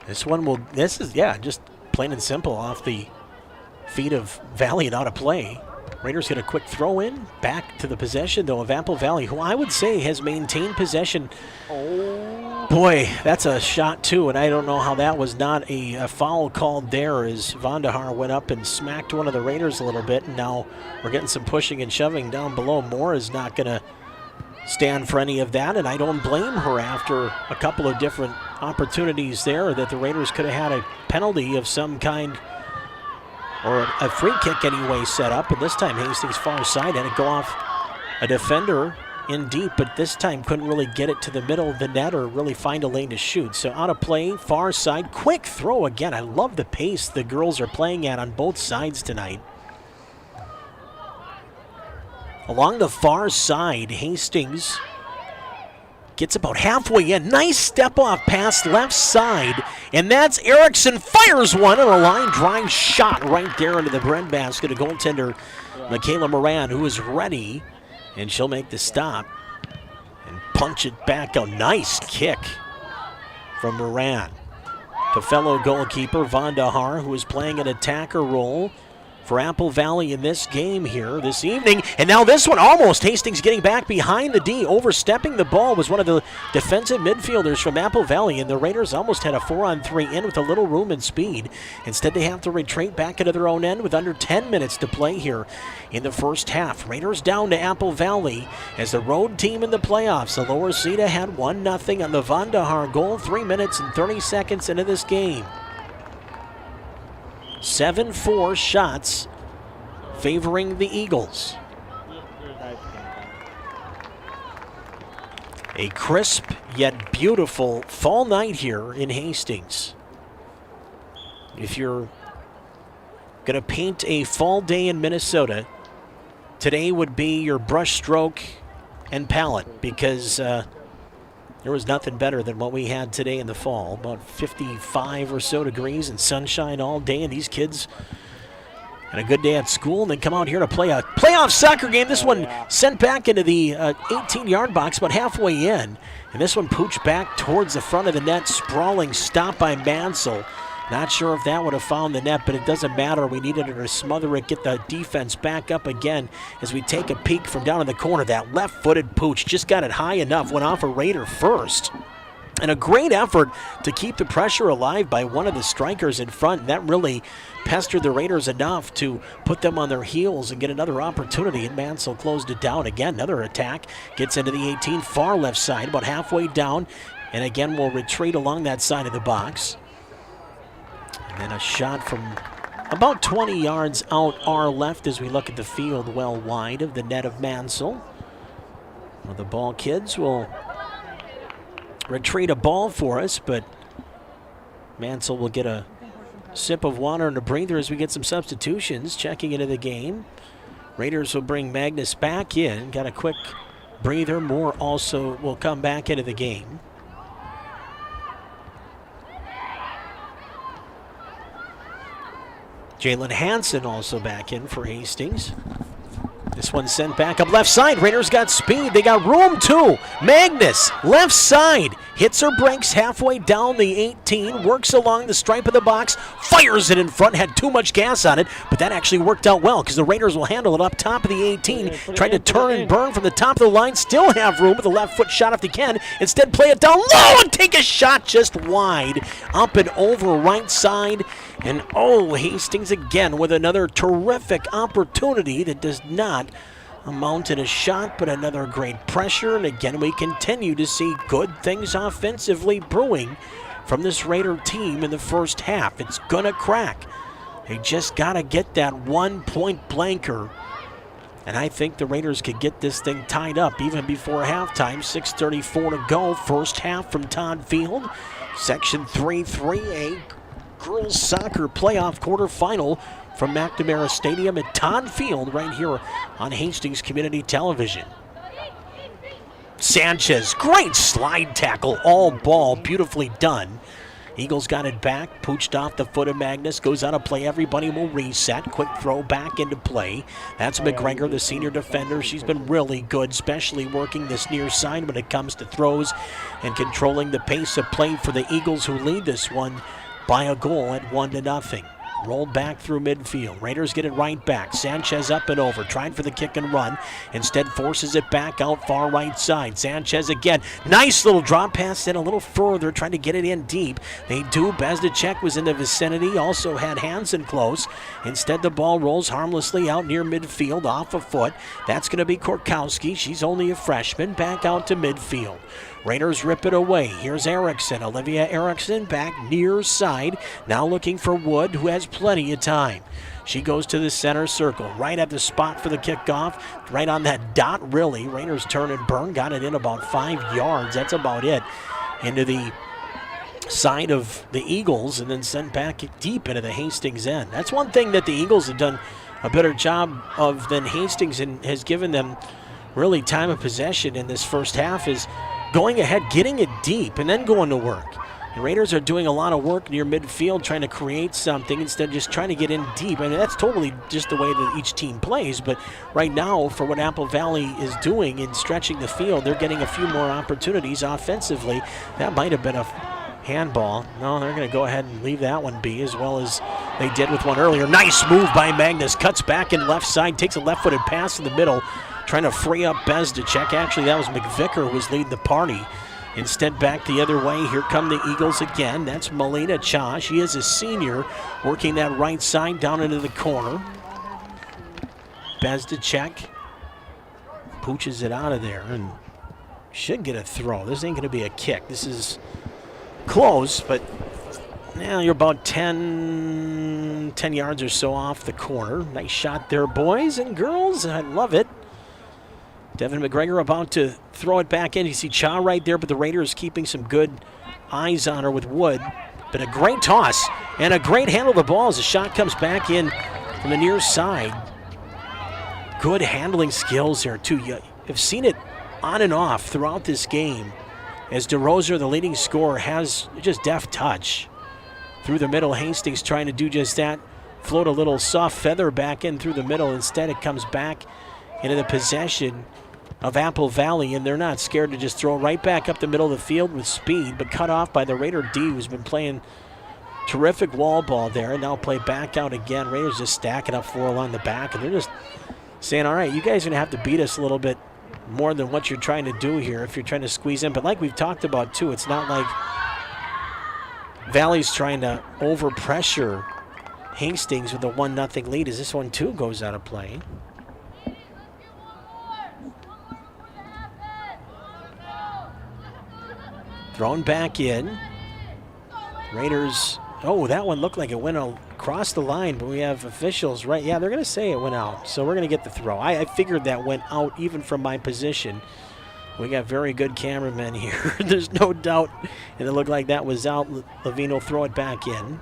This is just plain and simple off the feet of Valley and out of play. Raiders get a quick throw in, back to the possession, though, of Apple Valley, who I would say has maintained possession. Oh. Boy, that's a shot, too, and I don't know how that was not a foul called there as Vandahar went up and smacked one of the Raiders a little bit, and now we're getting some pushing and shoving down below. Moore is not going to stand for any of that, and I don't blame her after a couple of different opportunities there that the Raiders could have had a penalty of some kind or a free kick anyway set up, and this time Hastings far side had it go off a defender in deep, but this time couldn't really get it to the middle of the net or really find a lane to shoot. So out of play, far side, quick throw again. I love the pace the girls are playing at on both sides tonight. Along the far side, Hastings gets about halfway in. Nice step-off pass left side, and that's Erickson fires one on a line drive shot right there into the breadbasket. A goaltender, Michaela Moran, who is ready, and she'll make the stop and punch it back. A nice kick from Moran to fellow goalkeeper Vonda Har, who is playing an attacker role for Apple Valley in this game here this evening. And now this one almost, Hastings getting back behind the D, overstepping the ball was one of the defensive midfielders from Apple Valley, and the Raiders almost had a 4-on-3 in with a little room and speed. Instead they have to retreat back into their own end with under 10 minutes to play here in the first half. Raiders down to Apple Valley as the road team in the playoffs. The lower seed had 1-0 on the Vandahar goal, 3 minutes and 30 seconds into this game. 7-4 shots favoring the Eagles. A crisp yet beautiful fall night here in Hastings. If you're going to paint a fall day in Minnesota, today would be your brush stroke and palette, because there was nothing better than what we had today in the fall. About 55 or so degrees and sunshine all day, and these kids had a good day at school, and then come out here to play a playoff soccer game. This one sent back into the 18-yard box about halfway in, and this one pooched back towards the front of the net. Sprawling stop by Mansell. Not sure if that would have found the net, but it doesn't matter. We needed her to smother it, get the defense back up again as we take a peek from down in the corner. That left-footed pooch just got it high enough, went off a Raider first. And a great effort to keep the pressure alive by one of the strikers in front. That really pestered the Raiders enough to put them on their heels and get another opportunity. And Mansell closed it down again. Another attack gets into the 18, far left side, about halfway down. And again, we'll retreat along that side of the box. And a shot from about 20 yards out our left as we look at the field, well wide of the net of Mansell. Well, the ball kids will retreat a ball for us, but Mansell will get a sip of water and a breather as we get some substitutions checking into the game. Raiders will bring Magnus back in. Got a quick breather. Moore also will come back into the game. Jalen Hansen also back in for Hastings. This one sent back up left side. Raiders got speed. They got room too. Magnus, left side, hits her brakes halfway down the 18, works along the stripe of the box, fires it in front, had too much gas on it, but that actually worked out well because the Raiders will handle it up top of the 18, trying to turn and burn from the top of the line, still have room with a left foot shot if they can. Instead, play it down low and take a shot just wide, up and over right side. And Hastings again with another terrific opportunity that does not amount in a shot, but another great pressure. And again, we continue to see good things offensively brewing from this Raider team in the first half. It's gonna crack. They just gotta get that 1 point blanker. And I think the Raiders could get this thing tied up even before halftime. 6:34 to go. First half from Todd Field. Section 3-3A. Girls Soccer Playoff Quarterfinal from McNamara Stadium at Todd Field right here on Hastings Community Television. Sanchez, great slide tackle, all ball, beautifully done. Eagles got it back, pooched off the foot of Magnus, goes out of play, everybody will reset, quick throw back into play. That's McGregor, the senior defender. She's been really good, especially working this near side when it comes to throws and controlling the pace of play for the Eagles, who lead this one by a goal at 1-0. Rolled back through midfield. Raiders get it right back. Sanchez up and over. Tried for the kick and run. Instead forces it back out far right side. Sanchez again. Nice little drop pass in a little further. Trying to get it in deep. They do. Bezdacek was in the vicinity. Also had Hansen close. Instead the ball rolls harmlessly out near midfield off a foot. That's going to be Korkowski. She's only a freshman. Back out to midfield. Raiders rip it away. Here's Erickson. Olivia Erickson back near side. Now looking for Wood, who has plenty of time. She goes to the center circle, right at the spot for the kickoff, right on that dot, really. Raiders turn and burn, got it in about 5 yards. That's about it. Into the side of the Eagles and then sent back deep into the Hastings end. That's one thing that the Eagles have done a better job of than Hastings and has given them really time of possession in this first half is going ahead, getting it deep, and then going to work. The Raiders are doing a lot of work near midfield trying to create something instead of just trying to get in deep. I mean, that's totally just the way that each team plays, but right now for what Apple Valley is doing in stretching the field, they're getting a few more opportunities offensively. That might have been a handball. No, they're going to go ahead and leave that one be, as well as they did with one earlier. Nice move by Magnus. Cuts back in left side, takes a left-footed pass in the middle, trying to free up Bez to check. Actually, that was McVicker who was leading the party. Instead, back the other way. Here come the Eagles again. That's Melina Cha. She is a senior, working that right side down into the corner. Bez to check. Pooches it out of there and should get a throw. This ain't going to be a kick. This is close, but now you're about 10 yards or so off the corner. Nice shot there, boys and girls. I love it. Devin McGregor about to throw it back in. You see Cha right there, but the Raiders keeping some good eyes on her with Wood. But a great toss and a great handle of the ball as the shot comes back in from the near side. Good handling skills here, too. You have seen it on and off throughout this game as DeRoser, the leading scorer, has just deft touch. Through the middle, Hastings trying to do just that. Float a little soft feather back in through the middle. Instead, it comes back into the possession of Apple Valley, and they're not scared to just throw right back up the middle of the field with speed, but cut off by the Raider D, who's been playing terrific wall ball there, and now play back out again. Raiders just stacking up 4 along the back, and they're just saying, all right, you guys are going to have to beat us a little bit more than what you're trying to do here if you're trying to squeeze in. But like we've talked about, too, it's not like Valley's trying to overpressure Hastings with a 1-0 lead as this one, too, goes out of play. Thrown back in. Raiders, oh, that one looked like it went across the line, but we have officials, right? Yeah, they're going to say it went out, so we're going to get the throw. I figured that went out even from my position. We got very good cameramen here. There's no doubt, and it looked like that was out. Levine will throw it back in.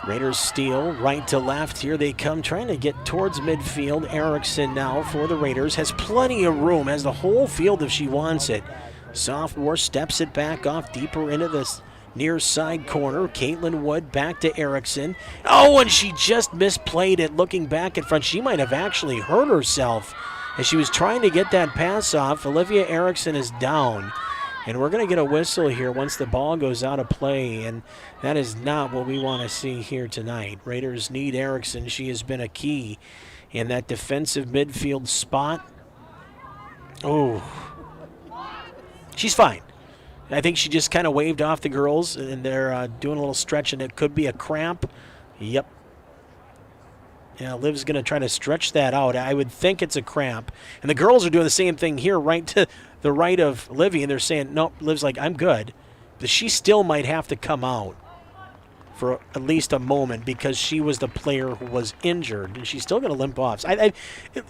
Raiders steal right to left. Here they come, trying to get towards midfield. Erickson now for the Raiders. Has plenty of room, has the whole field if she wants it. Sophomore steps it back off deeper into the near side corner. Caitlin Wood back to Erickson. Oh, and she just misplayed it. Looking back in front, she might have actually hurt herself as she was trying to get that pass off. Olivia Erickson is down. And we're going to get a whistle here once the ball goes out of play, and that is not what we want to see here tonight. Raiders need Erickson. She has been a key in that defensive midfield spot. Oh, she's fine. I think she just kind of waved off the girls, and they're doing a little stretch, and it could be a cramp. Yep. Yeah, Liv's going to try to stretch that out. I would think it's a cramp. And the girls are doing the same thing here, right to the right of Livy, and they're saying, nope, Liv's like, I'm good. But she still might have to come out for at least a moment because she was the player who was injured, and she's still going to limp off. So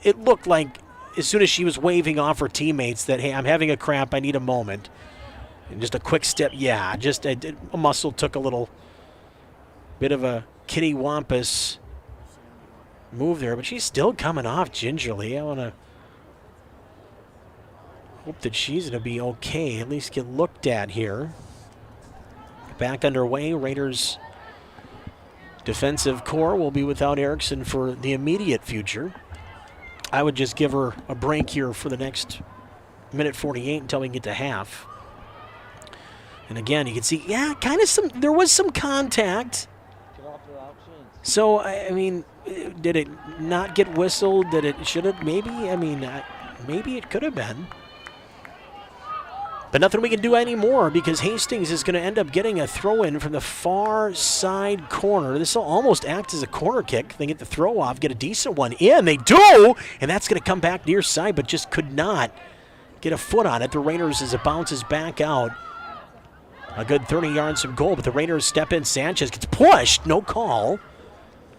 it looked like as soon as she was waving off her teammates that, hey, I'm having a cramp, I need a moment. And just a quick step, yeah, just a muscle took a little bit of a kitty wampus move there, but she's still coming off gingerly. I want to hope that she's going to be okay, at least get looked at here. Back underway. Raiders defensive core will be without Erickson for the immediate future. I would just give her a break here for the next minute 48 until we can get to half. And again, you can see, yeah, kind of there was some contact. So, I mean, did it not get whistled? Should it maybe? I mean, maybe it could have been. But nothing we can do anymore because Hastings is going to end up getting a throw-in from the far side corner. This will almost act as a corner kick. They get the throw off, get a decent one in. They do! And that's going to come back near side, but just could not get a foot on it. The Raiders, as it bounces back out, a good 30 yards from goal, but the Raiders step in. Sanchez gets pushed, no call.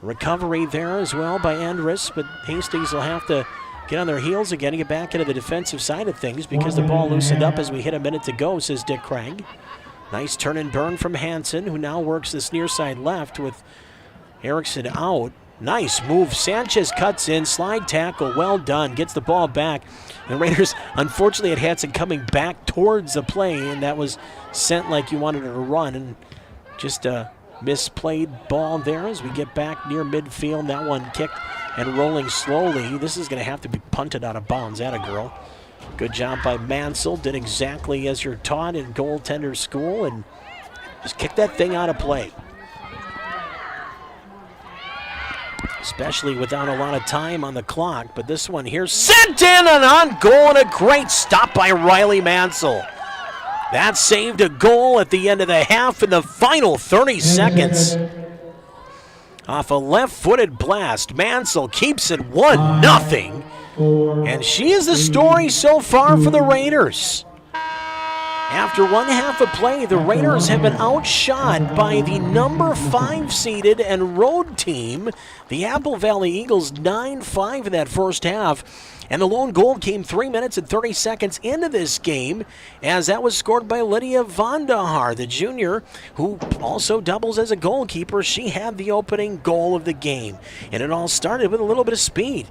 Recovery there as well by Andrus, but Hastings will have to get on their heels again and get back into the defensive side of things because the ball loosened up as we hit a minute to go, says Dick Craig. Nice turn and burn from Hansen, who now works this near side left with Erickson out. Nice move. Sanchez cuts in, slide tackle, well done, gets the ball back. The Raiders, unfortunately, had Hansen coming back towards the play, and that was sent like you wanted it to run, and just a misplayed ball there as we get back near midfield. That one kicked and rolling slowly. This is going to have to be punted out of bounds. Atta girl. Good job by Mansell. Did exactly as you're taught in goaltender school and just kick that thing out of play. Especially without a lot of time on the clock. But this one here sent in and on goal, and a great stop by Riley Mansell. That saved a goal at the end of the half in the final 30 seconds. Off a left-footed blast, Mansell keeps it 1-0. And she is the story so far for the Raiders. After one half of play, the Raiders have been outshot by the number 5 seeded and road team, the Apple Valley Eagles, 9-5 in that first half. And the lone goal came 3 minutes and 30 seconds into this game, as that was scored by Lydia Vandahar, the junior, who also doubles as a goalkeeper. She had the opening goal of the game, and it all started with a little bit of speed.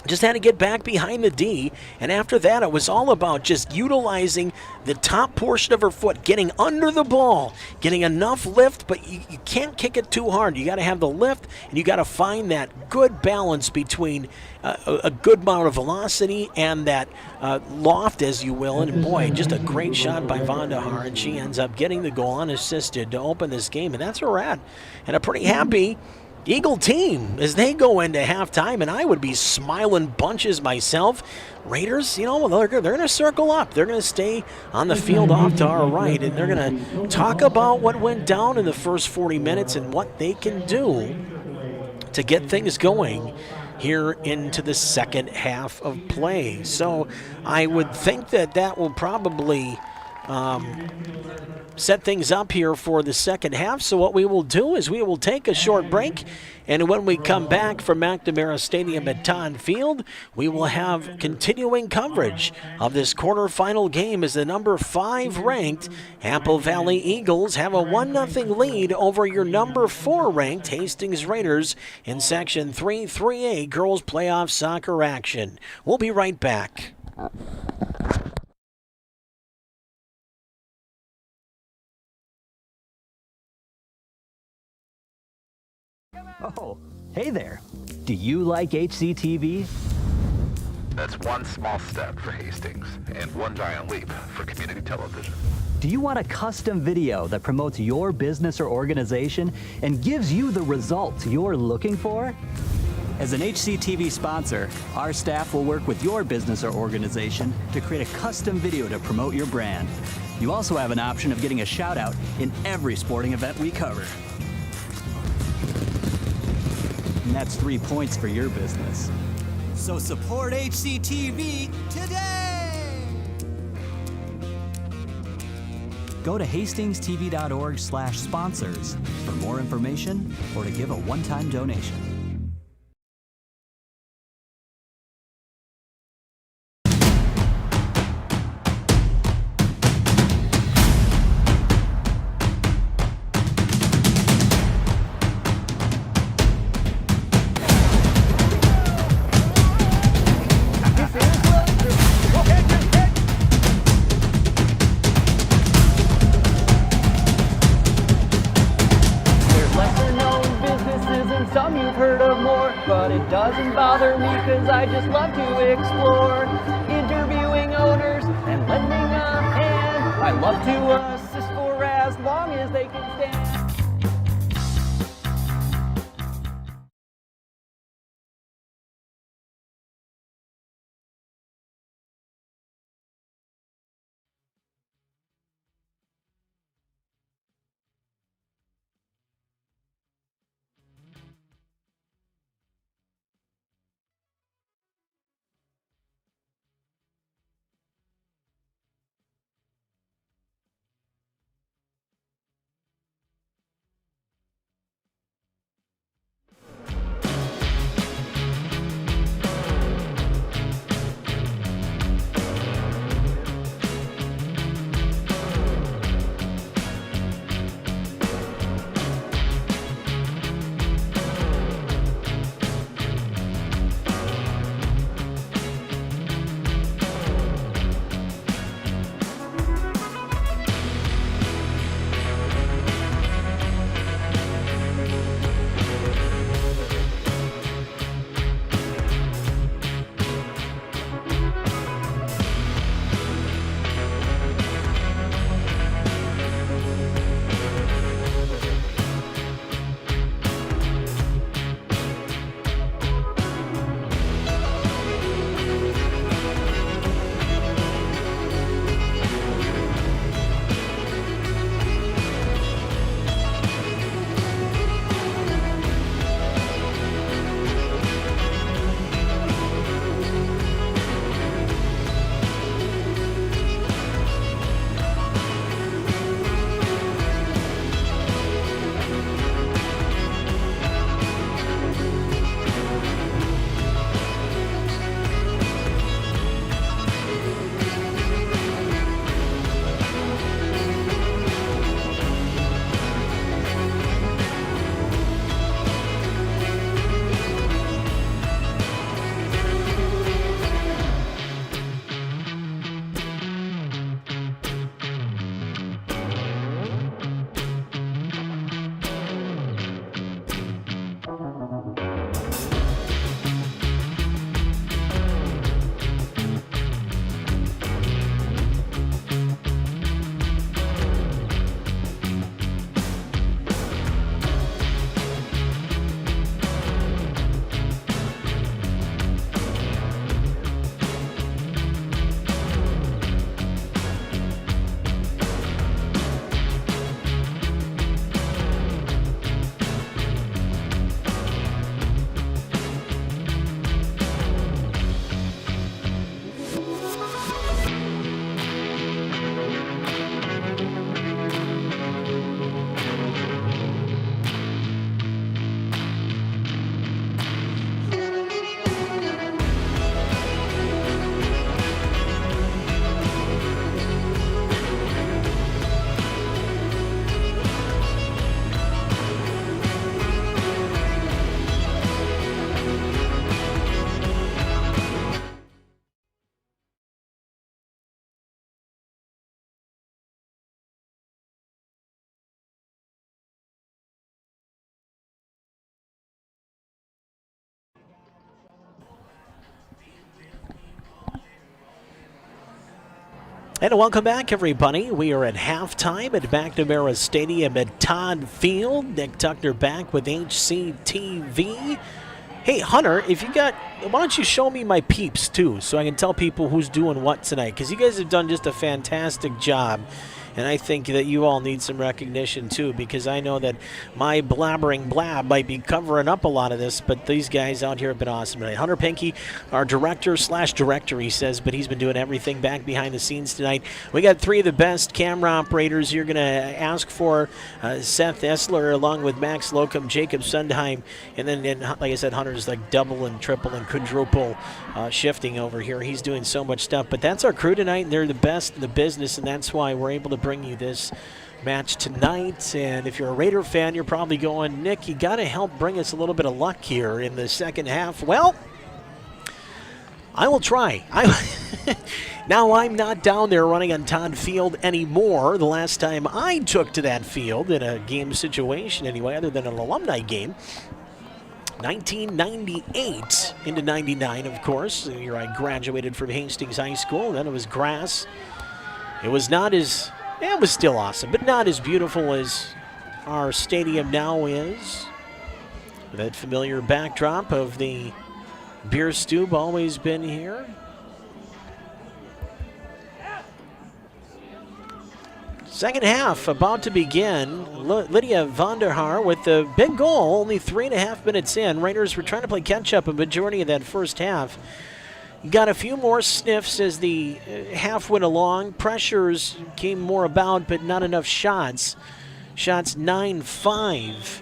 Just had to get back behind the D, and after that it was all about just utilizing the top portion of her foot, getting under the ball, getting enough lift, but you can't kick it too hard. You got to have the lift, and you got to find that good balance between a good amount of velocity and that loft, as you will. And boy, just a great shot by Vandahar, and she ends up getting the goal unassisted to open this game, and that's where we're at. And a pretty happy Eagle team as they go into halftime, and I would be smiling bunches myself. Raiders, you know, they're going to circle up. They're going to stay on the field off to our right, and they're going to talk about what went down in the first 40 minutes and what they can do to get things going here into the second half of play. So I would think that will probably set things up here for the second half. So what we will do is we will take a short break, and when we come back from McNamara Stadium at Todd Field, we will have continuing coverage of this quarterfinal game as the number 5 ranked Apple Valley Eagles have a 1-0 lead over your number 4 ranked Hastings Raiders in Section 3-3A Girls Playoff Soccer action. We'll be right back. Oh, hey there. Do you like HCTV? That's one small step for Hastings and one giant leap for community television. Do you want a custom video that promotes your business or organization and gives you the results you're looking for? As an HCTV sponsor, our staff will work with your business or organization to create a custom video to promote your brand. You also have an option of getting a shout out in every sporting event we cover. And that's 3 points for your business. So support HCTV today! Go to hastingstv.org/sponsors for more information or to give a one-time donation. Some you've heard of more, but it doesn't bother me cause I just love to explore. Interviewing owners and lending a hand. I love to assist for as long as they can stand. And welcome back, everybody. We are at halftime at McNamara Stadium at Todd Field. Nick Tuckner back with HCTV. Hey, Hunter, if you got, why don't you show me my peeps, too, so I can tell people who's doing what tonight, because you guys have done just a fantastic job. And I think that you all need some recognition, too, because I know that my blabbering blab might be covering up a lot of this, but these guys out here have been awesome tonight. Hunter Pinky, our director/director, he says, but he's been doing everything back behind the scenes tonight. We got three of the best camera operators you're going to ask for. Seth Essler, along with Max Locum, Jacob Sundheim, and then, like I said, Hunter's like double and triple and quadruple shifting over here. He's doing so much stuff, but that's our crew tonight, and they're the best in the business, and that's why we're able to bring you this match tonight. And if you're a Raider fan, you're probably going, Nick, you got to help bring us a little bit of luck here in the second half. Well, I will try. Now I'm not down there running on Todd Field anymore. The last time I took to that field in a game situation anyway, other than an alumni game, 1998 into 99, of course. The year I graduated from Hastings High School. Then it was grass. It was not as... It was still awesome, but not as beautiful as our stadium now is. That familiar backdrop of the beer stube always been here. Second half about to begin. Lydia Vonderhaar with the big goal, only 3.5 minutes in. Raiders were trying to play catch-up a majority of that first half. Got a few more sniffs as the half went along. Pressures came more about, but not enough shots. Shots 9-5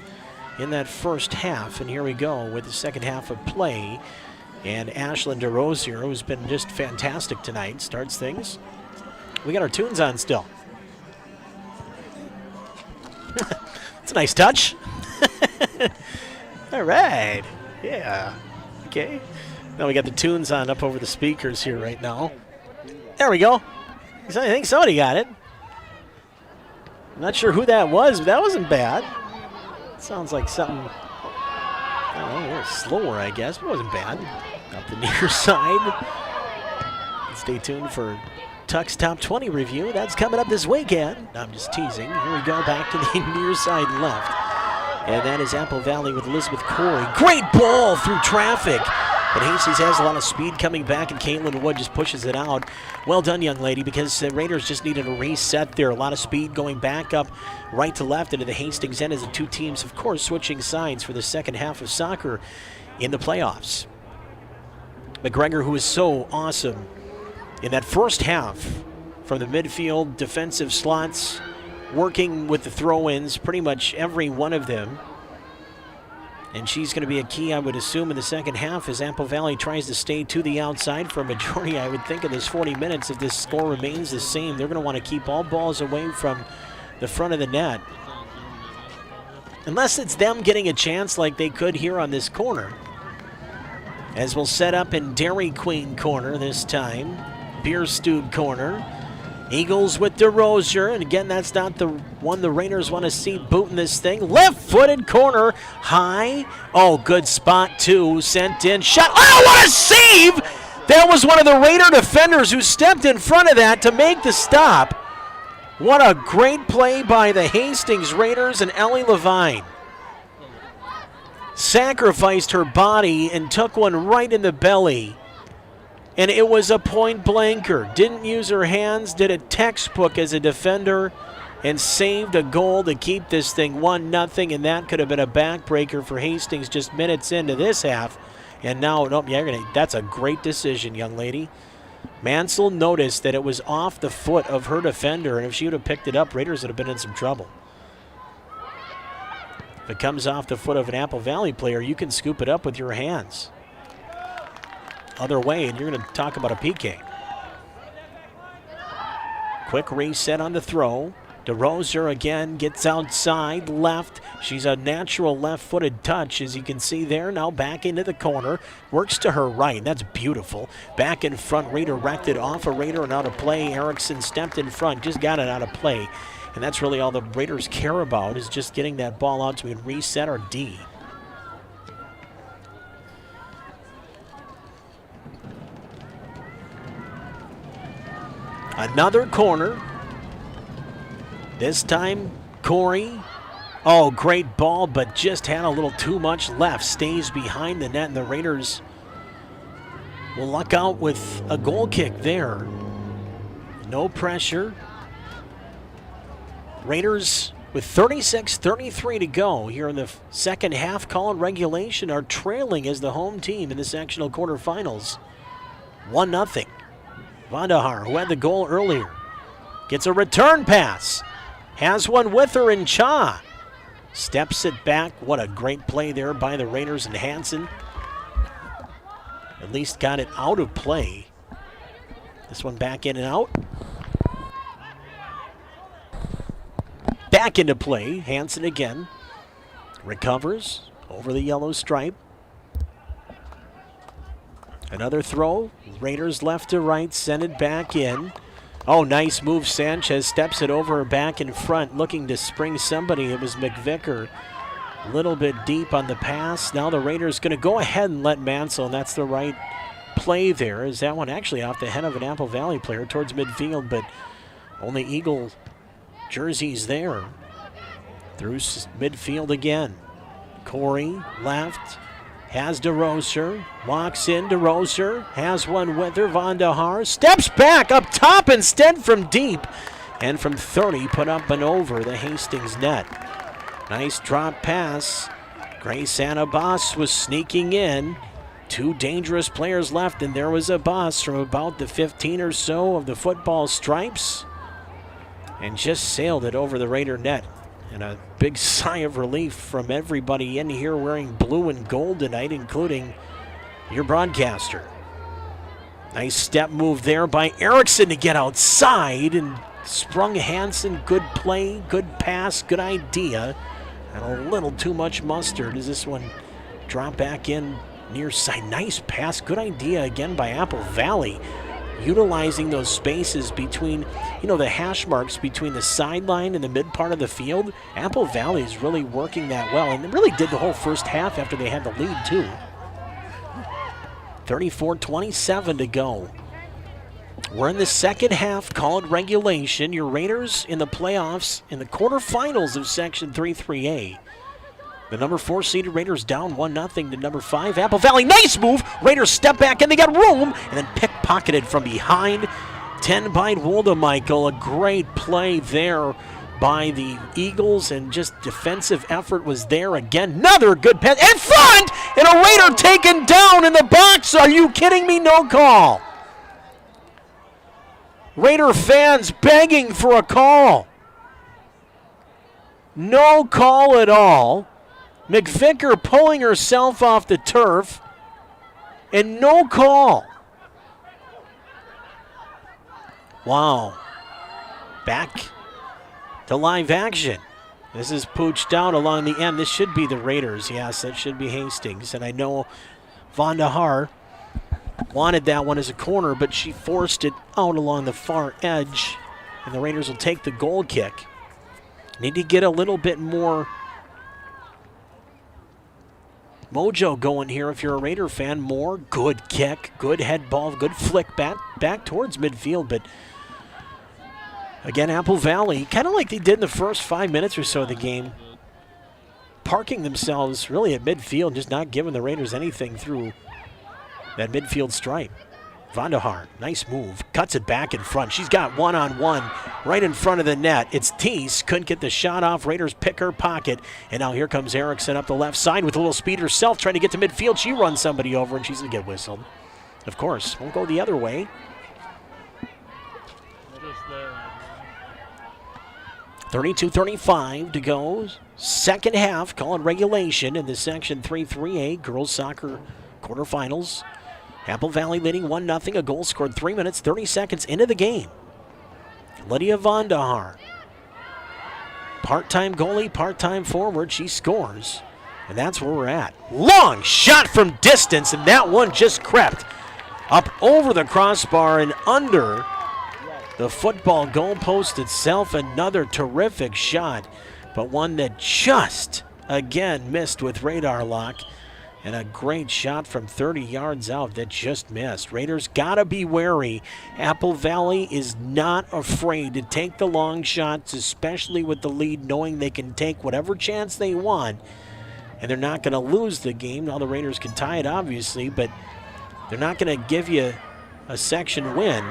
in that first half. And here we go with the second half of play. And Ashlyn DeRosier, who's been just fantastic tonight, starts things. We got our tunes on still. It's a nice touch. All right. Yeah. Okay. Now we got the tunes on up over the speakers here right now. There we go. I think somebody got it. I'm not sure who that was, but that wasn't bad. Sounds like something, I don't know, a little slower, I guess, but it wasn't bad. Up the near side. Stay tuned for Tuck's Top 20 review. That's coming up this weekend. I'm just teasing. Here we go, back to the near side left. And that is Apple Valley with Elizabeth Corey. Great ball through traffic. But Hastings has a lot of speed coming back, and Caitlin Wood just pushes it out. Well done, young lady, because the Raiders just needed a reset there. A lot of speed going back up right to left into the Hastings end as the two teams, of course, switching sides for the second half of soccer in the playoffs. McGregor, who was so awesome in that first half from the midfield, defensive slots, working with the throw-ins, pretty much every one of them. And she's going to be a key, I would assume, in the second half as Apple Valley tries to stay to the outside for a majority, I would think, of this 40 minutes. If this score remains the same, they're going to want to keep all balls away from the front of the net. Unless it's them getting a chance like they could here on this corner. As we'll set up in Dairy Queen corner this time. Beer Stewed corner. Eagles with DeRosier, and again, that's not the one the Raiders want to see booting this thing. Left-footed corner, high. Oh, good spot, too. Sent in, shot. Oh, what a save! That was one of the Raider defenders who stepped in front of that to make the stop. What a great play by the Hastings Raiders, and Ellie Levine sacrificed her body and took one right in the belly. And it was a point blanker. Didn't use her hands, did a textbook as a defender, and saved a goal to keep this thing 1-0. And that could have been a backbreaker for Hastings just minutes into this half. And now, nope, yeah, that's a great decision, young lady. Mansell noticed that it was off the foot of her defender, and if she would have picked it up, Raiders would have been in some trouble. If it comes off the foot of an Apple Valley player, you can scoop it up with your hands. Other way, and you're going to talk about a PK. Quick reset on the throw. DeRosier again gets outside left. She's a natural left-footed touch, as you can see there. Now back into the corner. Works to her right. That's beautiful. Back in front, redirected off a Raider and out of play. Erickson stepped in front, just got it out of play. And that's really all the Raiders care about, is just getting that ball out so we can reset our D. Another corner. This time, Corey. Oh, great ball, but just had a little too much left. Stays behind the net, and the Raiders will luck out with a goal kick there. No pressure. Raiders with 36-33 to go here in the second half. Call and regulation are trailing as the home team in the sectional quarterfinals. 1-0. Vandahar, who had the goal earlier, gets a return pass. Has one with her in Cha. Steps it back. What a great play there by the Raiders and Hansen. At least got it out of play. This one back in and out. Back into play. Hansen again. Recovers over the yellow stripe. Another throw. Raiders left to right. Send it back in. Oh, nice move. Sanchez steps it over back in front, looking to spring somebody. It was McVicker. A little bit deep on the pass. Now the Raiders going to go ahead and let Mansell, and that's the right play there. Is that one actually off the head of an Apple Valley player towards midfield, but only Eagle jerseys there. Through midfield again. Corey left. Has DeRoser, walks in DeRoser, has one with her, Vandahar, steps back up top instead from deep, and from 30 put up and over the Hastings net. Nice drop pass. Grace Anabas was sneaking in. Two dangerous players left, and there was a bus from about the 15 or so of the football stripes, and just sailed it over the Raider net. And a big sigh of relief from everybody in here wearing blue and gold tonight, including your broadcaster. Nice step move there by Erickson to get outside and sprung Hansen. Good play, good pass, good idea. And a little too much mustard as this one dropped back in near side. Nice pass, good idea again by Apple Valley. Utilizing those spaces between, the hash marks between the sideline and the mid part of the field. Apple Valley is really working that well, and they really did the whole first half after they had the lead too. 34-27 to go. We're in the second half, called regulation. Your Raiders in the playoffs in the quarterfinals of Section 3-3A. The number 4 seeded Raiders down 1-0 to number 5. Apple Valley, nice move. Raiders step back and they got room, and then pickpocketed from behind. 10 by Woldemichael. A great play there by the Eagles, and just defensive effort was there again. Another good pass in front, and a Raider taken down in the box. Are you kidding me? No call. Raider fans begging for a call. No call at all. McVicker pulling herself off the turf, and no call. Wow. Back to live action. This is pooched out along the end. This should be the Raiders. Yes, that should be Hastings. And I know Vandahar wanted that one as a corner, but she forced it out along the far edge, and the Raiders will take the goal kick. Need to get a little bit more mojo going here if you're a Raider fan. More good kick, good head ball, good flick back towards midfield. But again, Apple Valley, kind of like they did in the first 5 minutes or so of the game, parking themselves really at midfield, just not giving the Raiders anything through that midfield stripe. Vandahar, nice move, cuts it back in front. She's got one-on-one right in front of the net. It's Teese, couldn't get the shot off. Raiders pick her pocket, and now here comes Erickson up the left side with a little speed herself, trying to get to midfield. She runs somebody over, and she's going to get whistled. Of course, won't go the other way. 32-35 to go. Second half, calling regulation in the Section 3-3A girls soccer quarterfinals. Apple Valley leading 1-0. A goal scored 3 minutes, 30 seconds into the game. Lydia Vandahar, part-time goalie, part-time forward. She scores, and that's where we're at. Long shot from distance, and that one just crept up over the crossbar and under the football goalpost itself. Another terrific shot, but one that just, again, missed with radar lock. And a great shot from 30 yards out that just missed. Raiders got to be wary. Apple Valley is not afraid to take the long shots, especially with the lead, knowing they can take whatever chance they want. And they're not going to lose the game. Now the Raiders can tie it, obviously, but they're not going to give you a section win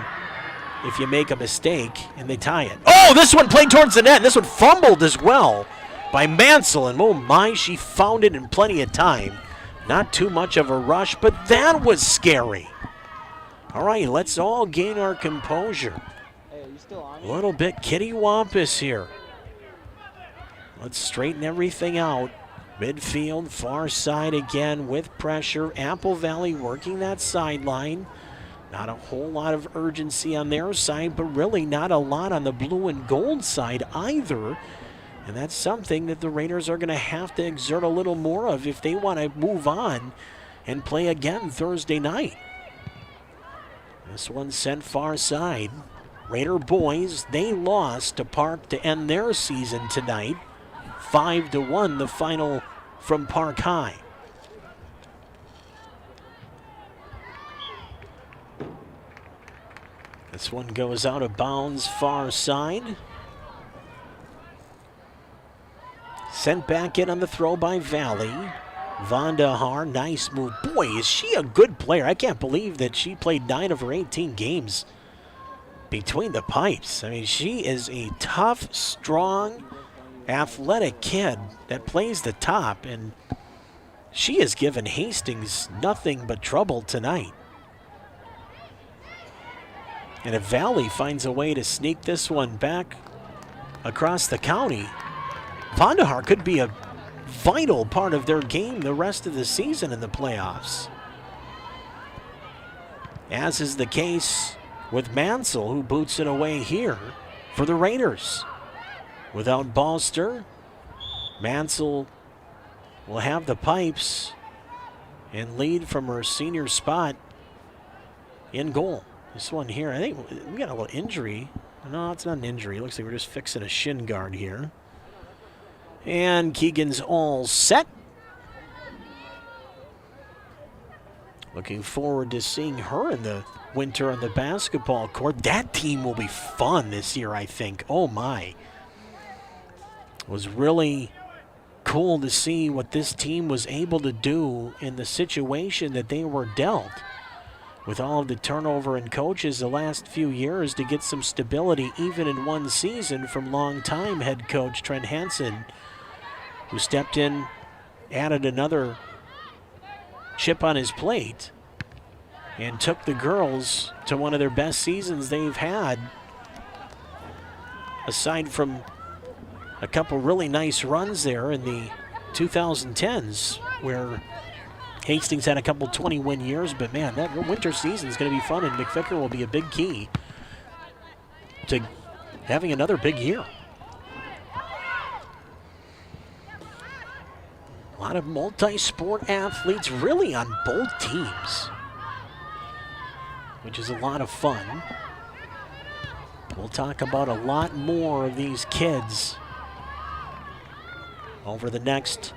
if you make a mistake and they tie it. Oh, this one played towards the net. This one fumbled as well by Mansell. And oh my, she found it in plenty of time. Not too much of a rush, but that was scary. All right, let's all gain our composure. A little bit kittywampus here. Let's straighten everything out. Midfield, far side again with pressure. Apple Valley working that sideline. Not a whole lot of urgency on their side, but really not a lot on the blue and gold side either. And that's something that the Raiders are going to have to exert a little more of if they want to move on and play again Thursday night. This one sent far side. Raider boys, they lost to Park to end their season tonight. 5-1 the final from Park High. This one goes out of bounds far side. Sent back in on the throw by Valley. Vandahar, nice move. Boy, is she a good player. I can't believe that she played 9 of her 18 games between the pipes. I mean, she is a tough, strong, athletic kid that plays the top, and she has given Hastings nothing but trouble tonight. And if Valley finds a way to sneak this one back across the county, Vandahar could be a vital part of their game the rest of the season in the playoffs. As is the case with Mansell, who boots it away here for the Raiders. Without Balster, Mansell will have the pipes and lead from her senior spot in goal. This one here, I think we got a little injury. No, it's not an injury. It looks like we're just fixing a shin guard here. And Keegan's all set. Looking forward to seeing her in the winter on the basketball court. That team will be fun this year, I think. Oh my. It was really cool to see what this team was able to do in the situation that they were dealt. With all of the turnover in coaches the last few years, to get some stability even in one season from longtime head coach Trent Hansen, who stepped in, added another chip on his plate, and took the girls to one of their best seasons they've had, aside from a couple really nice runs there in the 2010s, where Hastings had a couple 20-win years, but man, that winter season is going to be fun, and McVicker will be a big key to having another big year. A lot of multi-sport athletes really on both teams, which is a lot of fun. We'll talk about a lot more of these kids over the next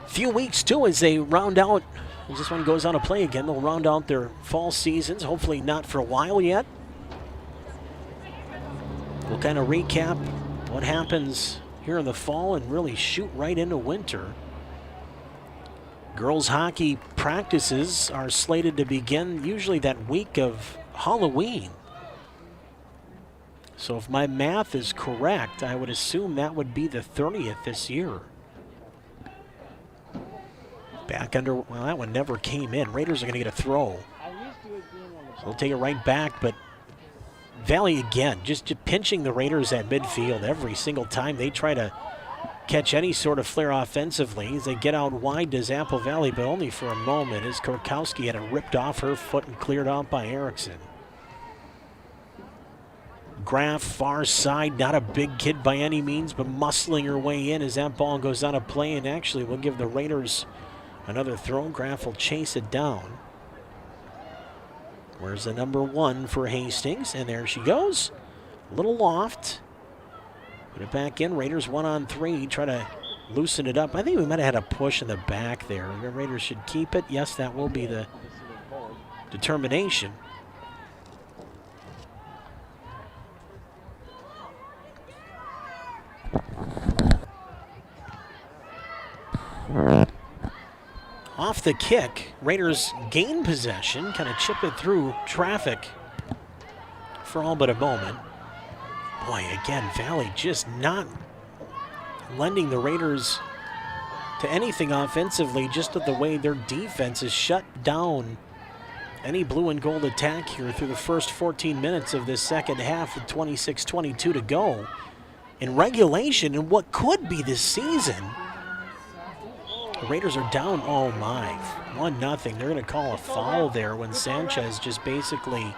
few weeks too, as they round out, as this one goes on to play again, they'll round out their fall seasons, hopefully not for a while yet. We'll kind of recap what happens here in the fall and really shoot right into winter. Girls hockey practices are slated to begin usually that week of Halloween. So if my math is correct, I would assume that would be the 30th this year. Back under, well, that one never came in. Raiders are going to get a throw. So they'll take it right back, but Valley again, just pinching the Raiders at midfield every single time they try to catch any sort of flair offensively. As they get out wide to Apple Valley, but only for a moment, as Korkowski had it ripped off her foot and cleared out by Erickson. Graff, far side, not a big kid by any means, but muscling her way in as that ball goes out of play, and actually will give the Raiders another throw. Graff will chase it down. Where's the number 1 for Hastings? And there she goes. A little loft. Put it back in. Raiders 1-on-3. Try to loosen it up. I think we might have had a push in the back there. The Raiders should keep it. Yes, that will be the determination. Off the kick, Raiders gain possession, kind of chip it through traffic for all but a moment. Boy, again, Valley just not lending the Raiders to anything offensively, just at the way their defense has shut down any blue and gold attack here through the first 14 minutes of this second half with 26-22 to go. In regulation, in what could be this season, the Raiders are down, oh my, 1-0. They're going to call a foul there when Sanchez just basically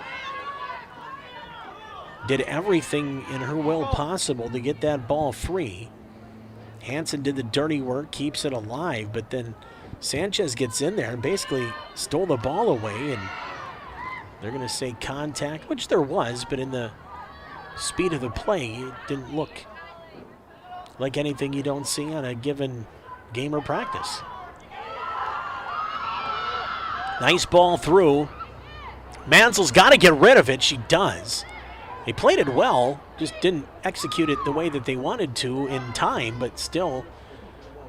did everything in her will possible to get that ball free. Hansen did the dirty work, keeps it alive, but then Sanchez gets in there and basically stole the ball away, and they're going to say contact, which there was, but in the speed of the play, it didn't look like anything you don't see on a given game or practice. Nice ball through. Mansell's got to get rid of it. She does. They played it well, just didn't execute it the way that they wanted to in time, but still,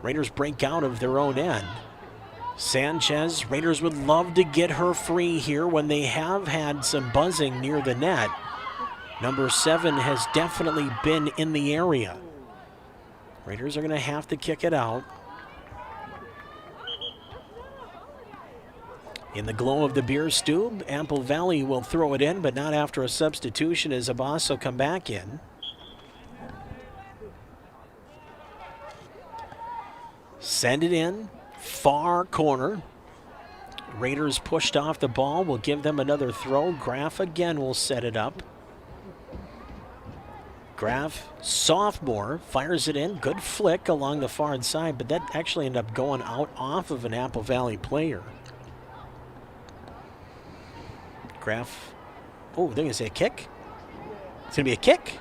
Raiders break out of their own end. Sanchez, Raiders would love to get her free here when they have had some buzzing near the net. Number 7 has definitely been in the area. Raiders are going to have to kick it out. In the glow of the beer stew, Apple Valley will throw it in, but not after a substitution as Abbas will come back in. Send it in, far corner. Raiders pushed off the ball, will give them another throw. Graff again will set it up. Graff, sophomore, fires it in. Good flick along the far side, but that actually ended up going out off of an Apple Valley player. Graff, oh, they're going to say a kick. It's going to be a kick.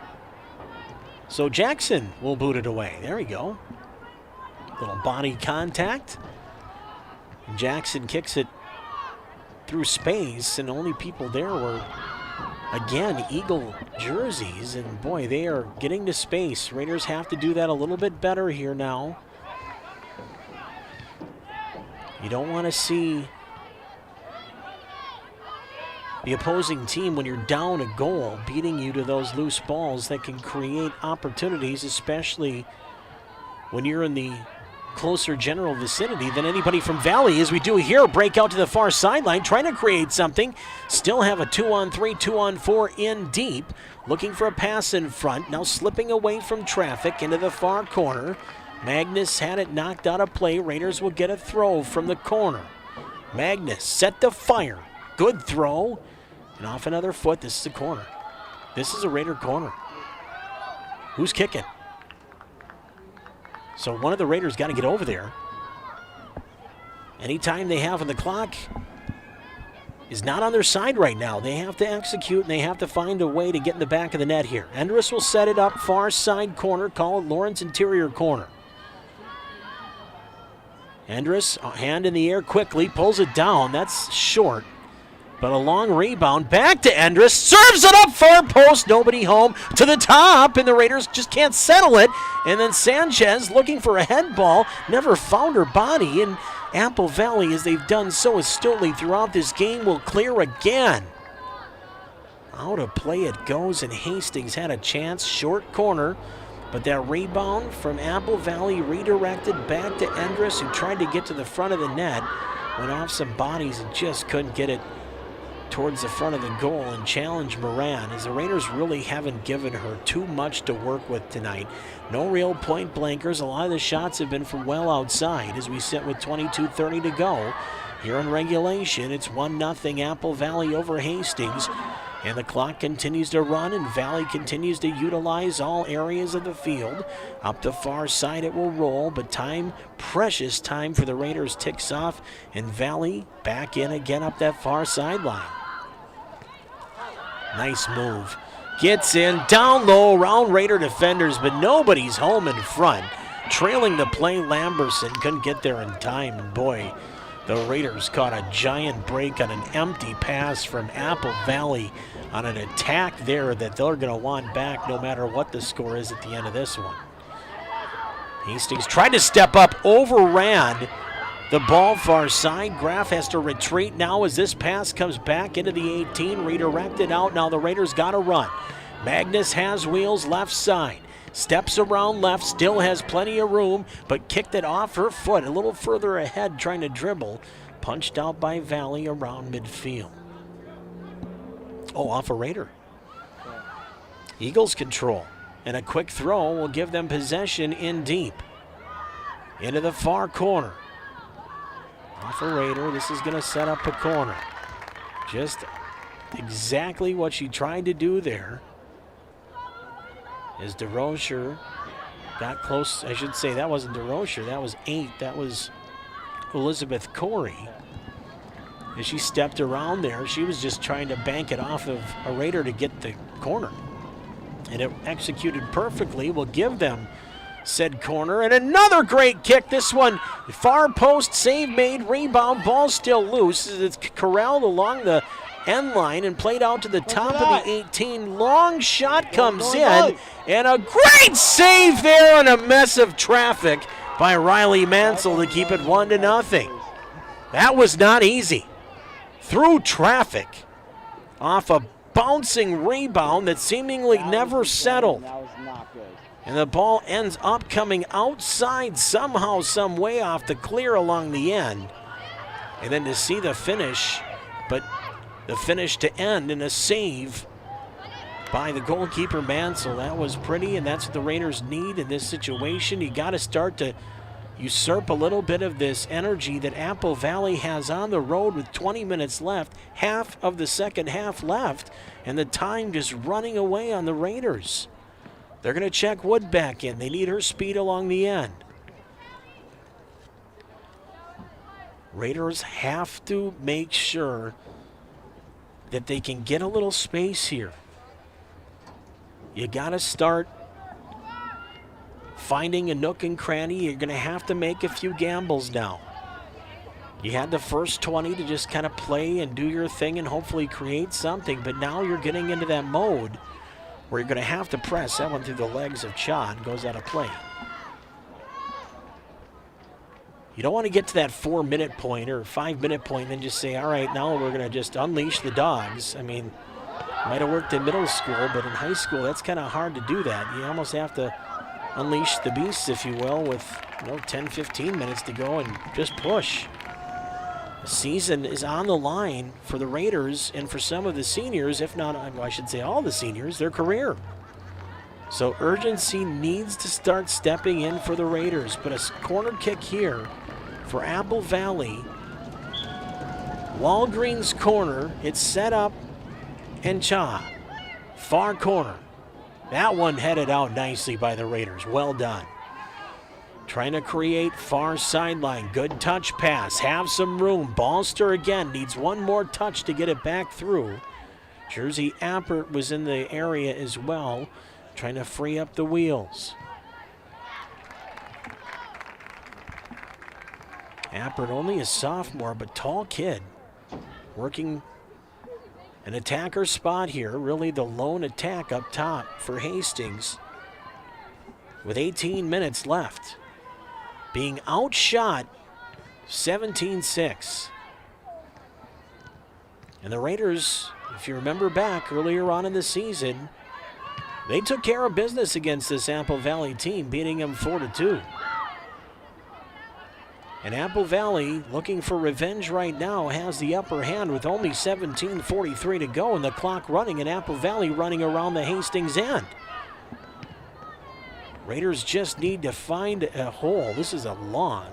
So Jackson will boot it away. There we go. Little body contact. And Jackson kicks it through space, and only people there were, again, Eagle jerseys. And boy, they are getting to space. Raiders have to do that a little bit better here now. You don't want to see the opposing team, when you're down a goal, beating you to those loose balls that can create opportunities, especially when you're in the closer general vicinity than anybody from Valley, as we do here. Break out to the far sideline, trying to create something. Still have a 2-on-3, 2-on-4 in deep. Looking for a pass in front. Now slipping away from traffic into the far corner. Magnus had it knocked out of play. Raiders will get a throw from the corner. Magnus set to fire. Good throw. And off another foot. This is a corner. This is a Raider corner. Who's kicking? So one of the Raiders got to get over there. Any time they have on the clock is not on their side right now. They have to execute, and they have to find a way to get in the back of the net here. Endress will set it up, far side corner, call it Lawrence interior corner. Endress, hand in the air quickly, pulls it down. That's short. But a long rebound, back to Endress, serves it up far post, nobody home, to the top, and the Raiders just can't settle it. And then Sanchez, looking for a head ball, never found her body, and Apple Valley, as they've done so astutely throughout this game, will clear again. Out of play it goes, and Hastings had a chance, short corner, but that rebound from Apple Valley redirected back to Endress, who tried to get to the front of the net, went off some bodies and just couldn't get it towards the front of the goal and challenge Moran, as the Raiders really haven't given her too much to work with tonight. No real point blankers. A lot of the shots have been from well outside as we sit with 22:30 to go. Here in regulation, it's 1-0 Apple Valley over Hastings. And the clock continues to run, and Valley continues to utilize all areas of the field. Up the far side it will roll, but time, precious time for the Raiders ticks off, and Valley back in again up that far sideline. Nice move. Gets in, down low, around Raider defenders, but nobody's home in front. trailing the play. Lamberson couldn't get there in time, and boy, the Raiders caught a giant break on an empty pass from Apple Valley on an attack there that they're going to want back no matter what the score is at the end of this one. Hastings tried to step up, overran the ball far side. Graff has to retreat now as this pass comes back into the 18, redirected out. Now the Raiders got to run. Magnus has wheels left side. Steps around left, still has plenty of room, but kicked it off her foot a little further ahead trying to dribble. Punched out by Valley around midfield. Oh, off a Raider. Eagles control. And a quick throw will give them possession in deep. Into the far corner. Off a Raider. This is going to set up a corner. Just exactly what she tried to do there. As DeRocher got close, I should say that wasn't DeRocher, that was 8. That was Elizabeth Corey. As she stepped around there, she was just trying to bank it off of a Raider to get the corner. And it executed perfectly, will give them said corner. And another great kick, this one far post, save made, rebound, ball still loose. It's corralled along the end line and played out to the top of the 18. Long shot comes in, and a great save there on a mess of traffic by Riley Mansell to keep it 1-0. That was not easy. Through traffic, off a bouncing rebound that seemingly never settled. And the ball ends up coming outside somehow, some way off the clear along the end. And then to see the finish, but the finish to end in a save by the goalkeeper Mansell. That was pretty, and that's what the Raiders need in this situation. You got to start to usurp a little bit of this energy that Apple Valley has on the road with 20 minutes left, half of the second half left, and the time just running away on the Raiders. They're going to check Wood back in. They need her speed along the end. Raiders have to make sure that they can get a little space here. You got to start finding a nook and cranny. You're going to have to make a few gambles now. You had the first 20 to just kind of play and do your thing and hopefully create something, but now you're getting into that mode where you're going to have to press. That one through the legs of Chad goes out of play. You don't want to get to that 4-minute point or 5-minute point and then just say, all right, now we're going to just unleash the dogs. I mean, might have worked in middle school, but in high school, that's kind of hard to do that. You almost have to unleash the beasts, if you will, with 10, 15 minutes to go and just push. The season is on the line for the Raiders and for some of the seniors, if not, I should say all the seniors, their career. So urgency needs to start stepping in for the Raiders. But a corner kick here for Apple Valley. Walgreens corner. It's set up and Cha. Far corner. That one headed out nicely by the Raiders. Well done. Trying to create far sideline. Good touch pass. Have some room. Ballster again. Needs one more touch to get it back through. Jersey Appert was in the area as well, trying to free up the wheels. Appert only a sophomore, but tall kid. Working an attacker spot here. Really the lone attack up top for Hastings. With 18 minutes left. Being outshot 17-6. And the Raiders, if you remember back earlier on in the season, they took care of business against this Apple Valley team, beating them 4-2. And Apple Valley, looking for revenge right now, has the upper hand with only 17:43 to go and the clock running, and Apple Valley running around the Hastings end. Raiders just need to find a hole. This is a long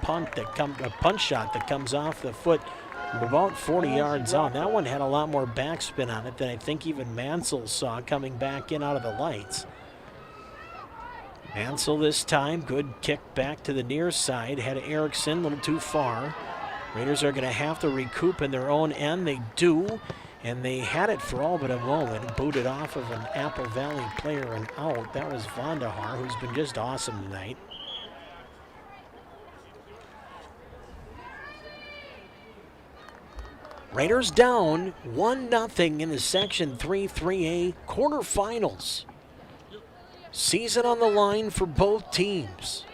punch shot that comes off the foot about 40 yards out. That one had a lot more backspin on it than I think even Mansell saw coming back in out of the lights. Mansell this time, good kick back to the near side. Had Erickson a little too far. Raiders are going to have to recoup in their own end. They do And they had it for all but a moment, booted off of an Apple Valley player and out. That was Vandahar, who's been just awesome tonight. Raiders down 1-0 in the Section 3-3A quarterfinals. Season on the line for both teams.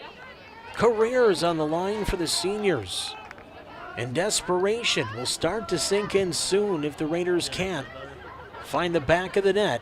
Careers on the line for the seniors. And desperation will start to sink in soon if the Raiders can't find the back of the net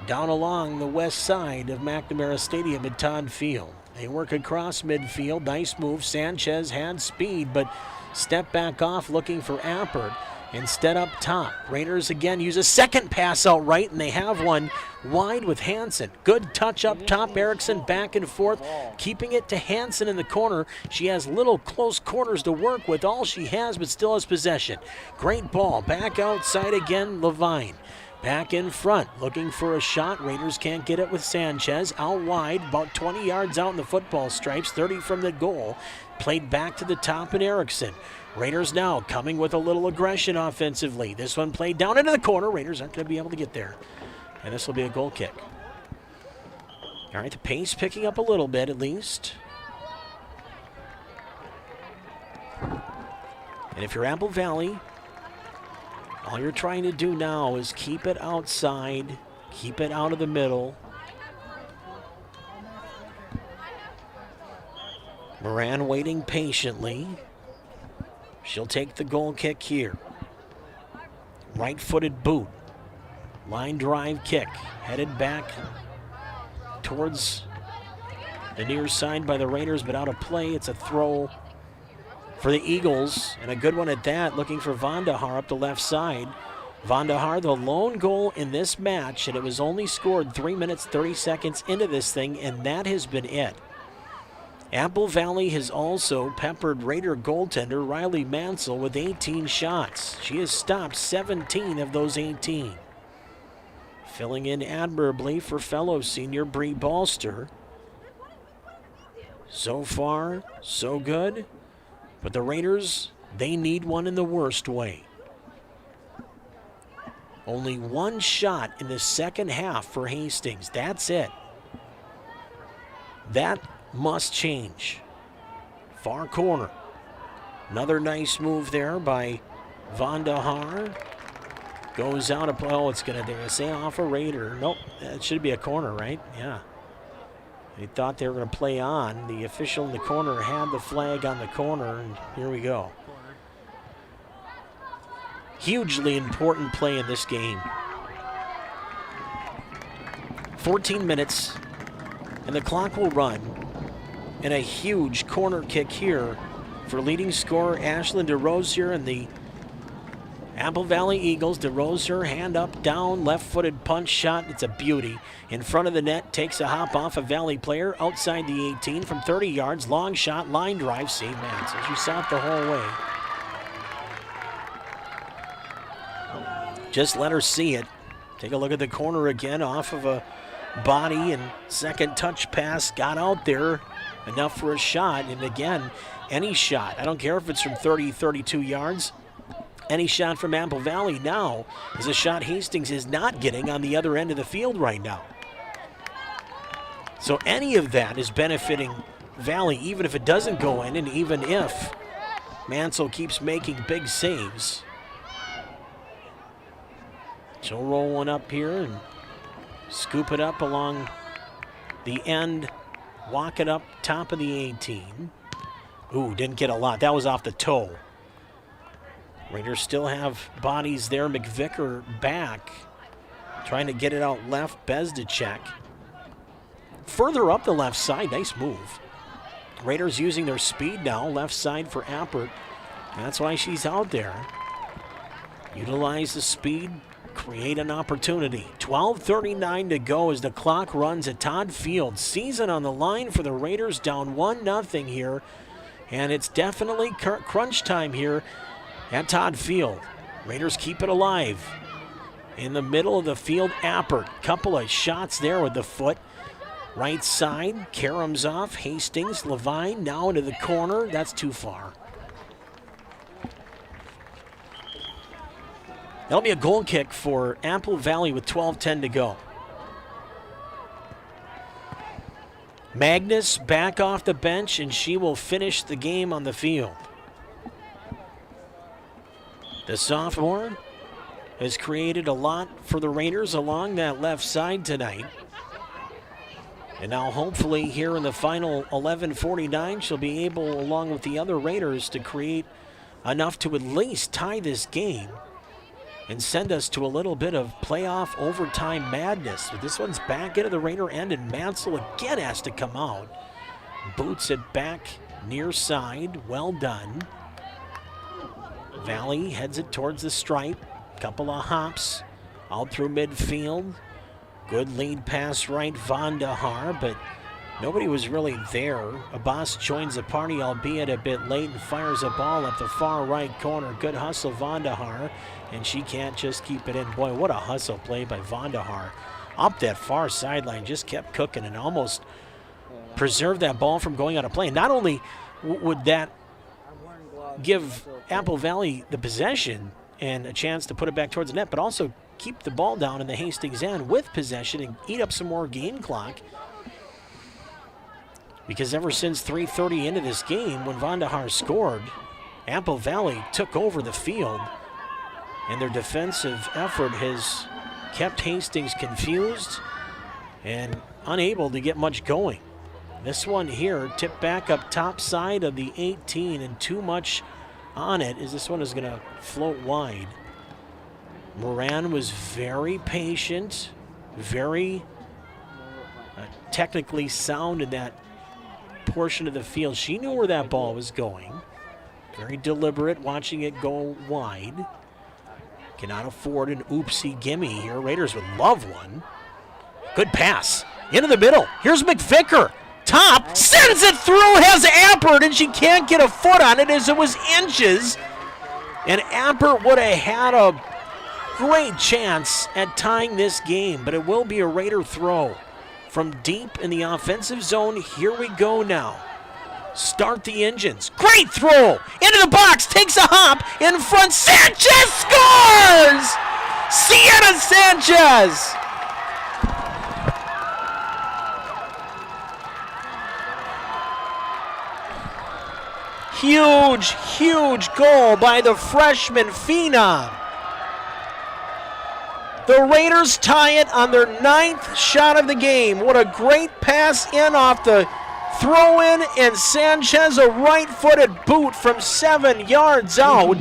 down along the west side of McNamara Stadium at Todd Field. They work across midfield. Nice move. Sanchez had speed, but stepped back off looking for Appert. Instead up top. Raiders again use a second pass out right, and they have one wide with Hansen. Good touch up top. Erickson back and forth, keeping it to Hansen in the corner. She has little close quarters to work with. All she has, but still has possession. Great ball. Back outside again, Levine. Back in front, looking for a shot. Raiders can't get it with Sanchez. Out wide, about 20 yards out in the football stripes, 30 from the goal. Played back to the top in Erickson. Raiders now coming with a little aggression offensively. This one played down into the corner. Raiders aren't going to be able to get there. And this will be a goal kick. All right, the pace picking up a little bit at least. And if you're Apple Valley, all you're trying to do now is keep it outside, keep it out of the middle. Moran waiting patiently. She'll take the goal kick here. Right-footed boot. Line drive kick. Headed back towards the near side by the Raiders, but out of play. It's a throw for the Eagles, and a good one at that, looking for Vandahar up the left side. Vandahar, the lone goal in this match, and it was only scored 3 minutes, 30 seconds into this thing, and that has been it. Apple Valley has also peppered Raider goaltender Riley Mansell with 18 shots. She has stopped 17 of those 18. Filling in admirably for fellow senior Bree Balster. So far, so good. But the Raiders, they need one in the worst way. Only one shot in the second half for Hastings. That's it. That must change. Far corner. Another nice move there by Vandahar. Goes out of play. Oh, it's going to say off a Raider. Nope, that should be a corner, right? Yeah. They thought they were going to play on. The official in the corner had the flag on the corner, and here we go. Hugely important play in this game. 14 minutes, and the clock will run. And a huge corner kick here for leading scorer Ashlyn DeRosier and the Apple Valley Eagles. DeRosier, hand up, down, left-footed punch shot. It's a beauty. In front of the net, takes a hop off a Valley player outside the 18 from 30 yards. Long shot, line drive, save Mansell. She saw it the whole way. Just let her see it. Take a look at the corner again, off of a body, and second touch pass got out there. Enough for a shot, and again, any shot. I don't care if it's from 30, 32 yards. Any shot from Apple Valley now is a shot Hastings is not getting on the other end of the field right now. So any of that is benefiting Valley, even if it doesn't go in, and even if Mansell keeps making big saves. She'll roll one up here and scoop it up along the end. Walk it up top of the 18. Ooh, didn't get a lot. That was off the toe. Raiders still have bodies there. McVicker back. Trying to get it out left. Bezdacek. Further up the left side. Nice move. Raiders using their speed now. Left side for Appert. That's why she's out there. Utilize the speed. Create an opportunity. 12:39 to go as the clock runs at Todd Field. Season on the line for the Raiders, down 1-0 here. And it's definitely crunch time here at Todd Field. Raiders keep it alive. In the middle of the field, Appert. Couple of shots there with the foot. Right side, Karam's off. Hastings, Levine now into the corner. That's too far. That'll be a goal kick for Apple Valley with 12:10 to go. Magnus back off the bench, and she will finish the game on the field. The sophomore has created a lot for the Raiders along that left side tonight. And now hopefully here in the final 11:49, she'll be able, along with the other Raiders, to create enough to at least tie this game and send us to a little bit of playoff overtime madness. But this one's back into the Raider end, and Mansell again has to come out. Boots it back near side. Well done. Valley heads it towards the stripe. Couple of hops out through midfield. Good lead pass right, Vandahar, but nobody was really there. Abbas joins the party, albeit a bit late, and fires a ball up the far right corner. Good hustle, Vandahar, and she can't just keep it in. Boy, what a hustle play by Vandahar. Up that far sideline, just kept cooking and almost preserved that ball from going out of play. Not only would that give Apple Valley the possession and a chance to put it back towards the net, but also keep the ball down in the Hastings end with possession and eat up some more game clock. Because ever since 3:30 into this game, when Vandahar scored, Apple Valley took over the field, and their defensive effort has kept Hastings confused and unable to get much going. This one here, tipped back up top side of the 18, and too much on it as this one is going to float wide. Moran was very patient, very technically sound in that portion of the field. She knew where that ball was going. Very deliberate, watching it go wide. Cannot afford an oopsie gimme here. Raiders would love one. Good pass. Into the middle. Here's McVicker. Top. Sends it through. Has Ampert, and she can't get a foot on it as it was inches. And Ampert would have had a great chance at tying this game, but it will be a Raider throw. From deep in the offensive zone, here we go now. Start the engines. Great throw! Into the box, takes a hop, in front, Sanchez scores! Sienna Sanchez! Huge, huge goal by the freshman phenom. The Raiders tie it on their 9th shot of the game. What a great pass in off the throw-in, and Sanchez a right-footed boot from 7 yards out.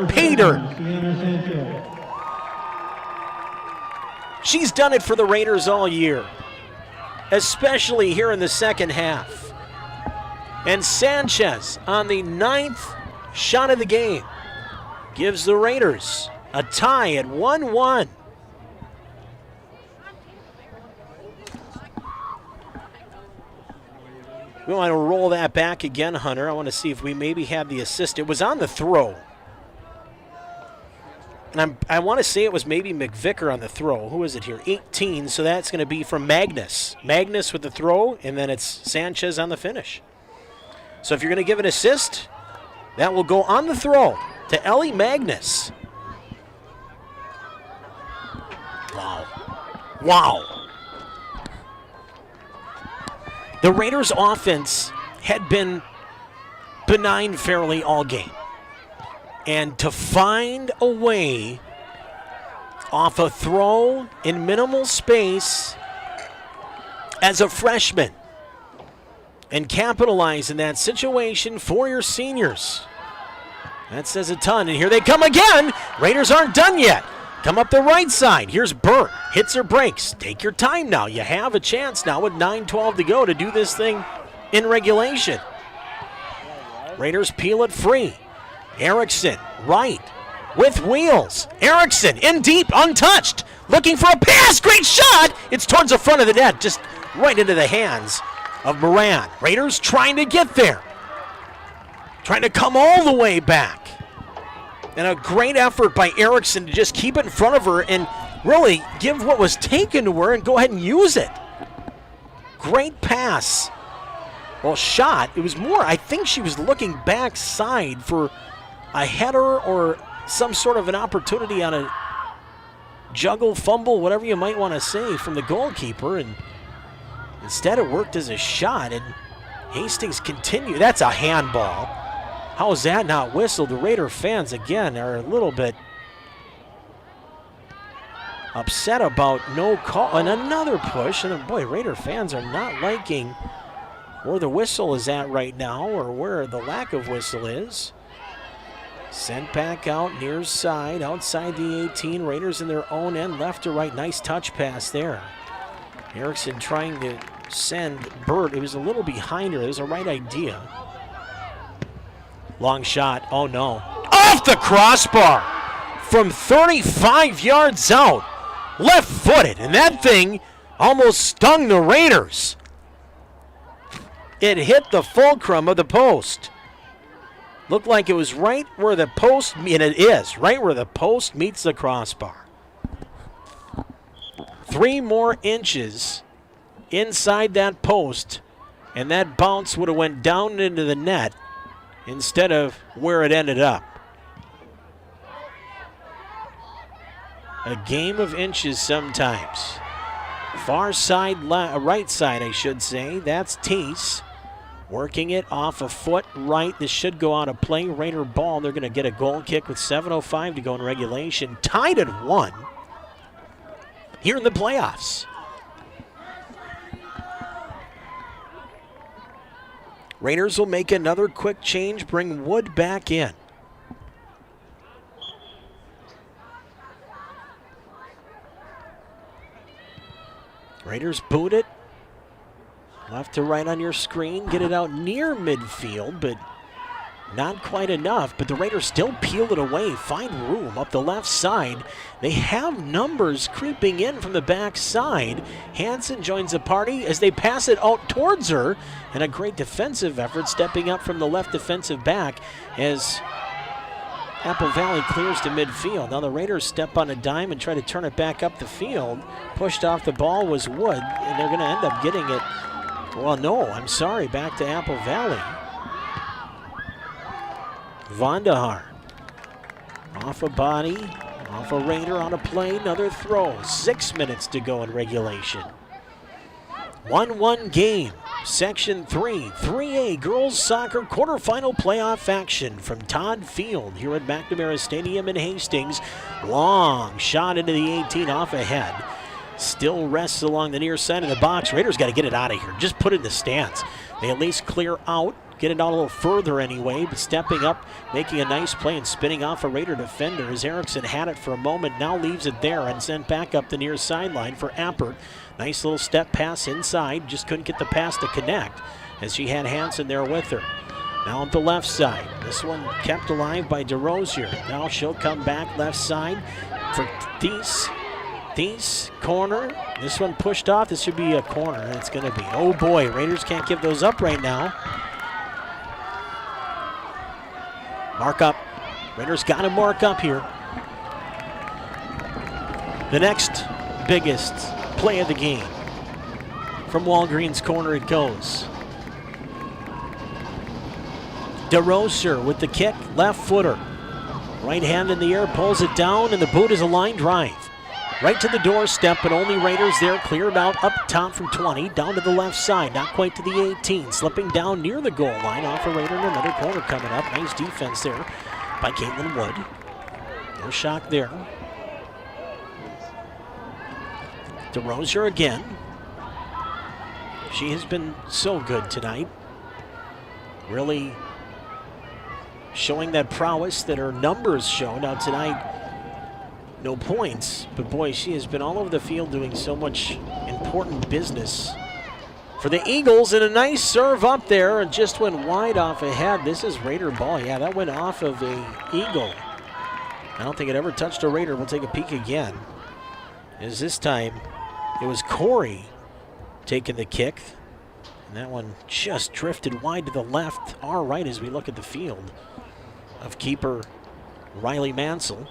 Paid her. She's done it for the Raiders all year, especially here in the second half. And Sanchez on the 9th shot of the game gives the Raiders a tie at 1-1. We want to roll that back again, Hunter. I want to see if we maybe have the assist. It was on the throw. And I want to say it was maybe McVicker on the throw. Who is it here? 18, so that's going to be from Magnus. Magnus with the throw, and then it's Sanchez on the finish. So if you're going to give an assist, that will go on the throw to Ellie Magnus. Wow. Wow. The Raiders' offense had been benign fairly all game. And to find a way off a throw in minimal space as a freshman and capitalize in that situation for your seniors, that says a ton. And here they come again. Raiders aren't done yet. Come up the right side. Here's Burt. Hits her brakes. Take your time now. You have a chance now with 9:12 to go to do this thing in regulation. Raiders peel it free. Erickson, right, with wheels. Erickson in deep, untouched. Looking for a pass. Great shot. It's towards the front of the net, just right into the hands of Moran. Raiders trying to get there. Trying to come all the way back. And a great effort by Erickson to just keep it in front of her and really give what was taken to her and go ahead and use it. Great pass. Well, shot. It was more, I think she was looking backside for a header or some sort of an opportunity on a juggle, fumble, whatever you might want to say from the goalkeeper, and instead it worked as a shot, and Hastings continue. That's a handball. How is that not whistled? The Raider fans, again, are a little bit upset about no call. And another push, and boy, Raider fans are not liking where the whistle is at right now, or where the lack of whistle is. Sent back out near side, outside the 18. Raiders in their own end, left to right. Nice touch pass there. Erickson trying to send Burt. It was a little behind her. It was a right idea. Long shot. Oh, no. Off the crossbar from 35 yards out. Left-footed. And that thing almost stung the Raiders. It hit the fulcrum of the post. Looked like it was right where the post, and it is, right where the post meets the crossbar. 3 more inches inside that post, and that bounce would have went down into the net instead of where it ended up. A game of inches sometimes. Far side, right side, I should say. That's Teese. Working it off a foot right. This should go out of play. Raider ball. They're going to get a goal kick with 7:05 to go in regulation. Tied at 1 here in the playoffs. Raiders will make another quick change, bring Wood back in. Raiders boot it. Left to right on your screen. Get it out near midfield, but not quite enough. But the Raiders still peel it away. Find room up the left side. They have numbers creeping in from the back side. Hansen joins the party as they pass it out towards her. And a great defensive effort stepping up from the left defensive back as Apple Valley clears to midfield. Now the Raiders step on a dime and try to turn it back up the field. Pushed off the ball was Wood, and they're going to end up getting it. Well, no, I'm sorry. Back to Apple Valley. Vandahar. Off a body. Off a Raider on a play. Another throw. 6 minutes to go in regulation. 1-1 game. Section 3. 3A girls soccer quarterfinal playoff action from Todd Field here at McNamara Stadium in Hastings. Long shot into the 18 off ahead. Still rests along the near side of the box. Raiders got to get it out of here. Just put it in the stands. They at least clear out. Get it out a little further anyway, but stepping up, making a nice play and spinning off a Raider defender as Erickson had it for a moment, now leaves it there and sent back up the near sideline for Appert. Nice little step pass inside, just couldn't get the pass to connect as she had Hansen there with her. Now at the left side, this one kept alive by DeRosier. Now she'll come back left side for Thies. Thies, corner. This one pushed off. This should be a corner. It's going to be. Oh boy, Raiders can't give those up right now. Mark up. Raiders got to mark up here. The next biggest play of the game. From Walgreens corner it goes. DeRosier with the kick, left footer. Right hand in the air, pulls it down, and the boot is a line drive. Right to the doorstep, but only Raiders there. Cleared out up top from 20, down to the left side, not quite to the 18. Slipping down near the goal line, off a Raider and another corner coming up. Nice defense there by Caitlin Wood. No shock there. DeRosier again. She has been so good tonight. Really showing that prowess that her numbers show. Now tonight, no points, but boy, she has been all over the field doing so much important business for the Eagles. And a nice serve up there and just went wide off ahead. This is Raider ball. Yeah, that went off of a Eagle. I don't think it ever touched a Raider. We'll take a peek again. As this time, it was Corey taking the kick. And that one just drifted wide to the left, our right as we look at the field of keeper Riley Mansell.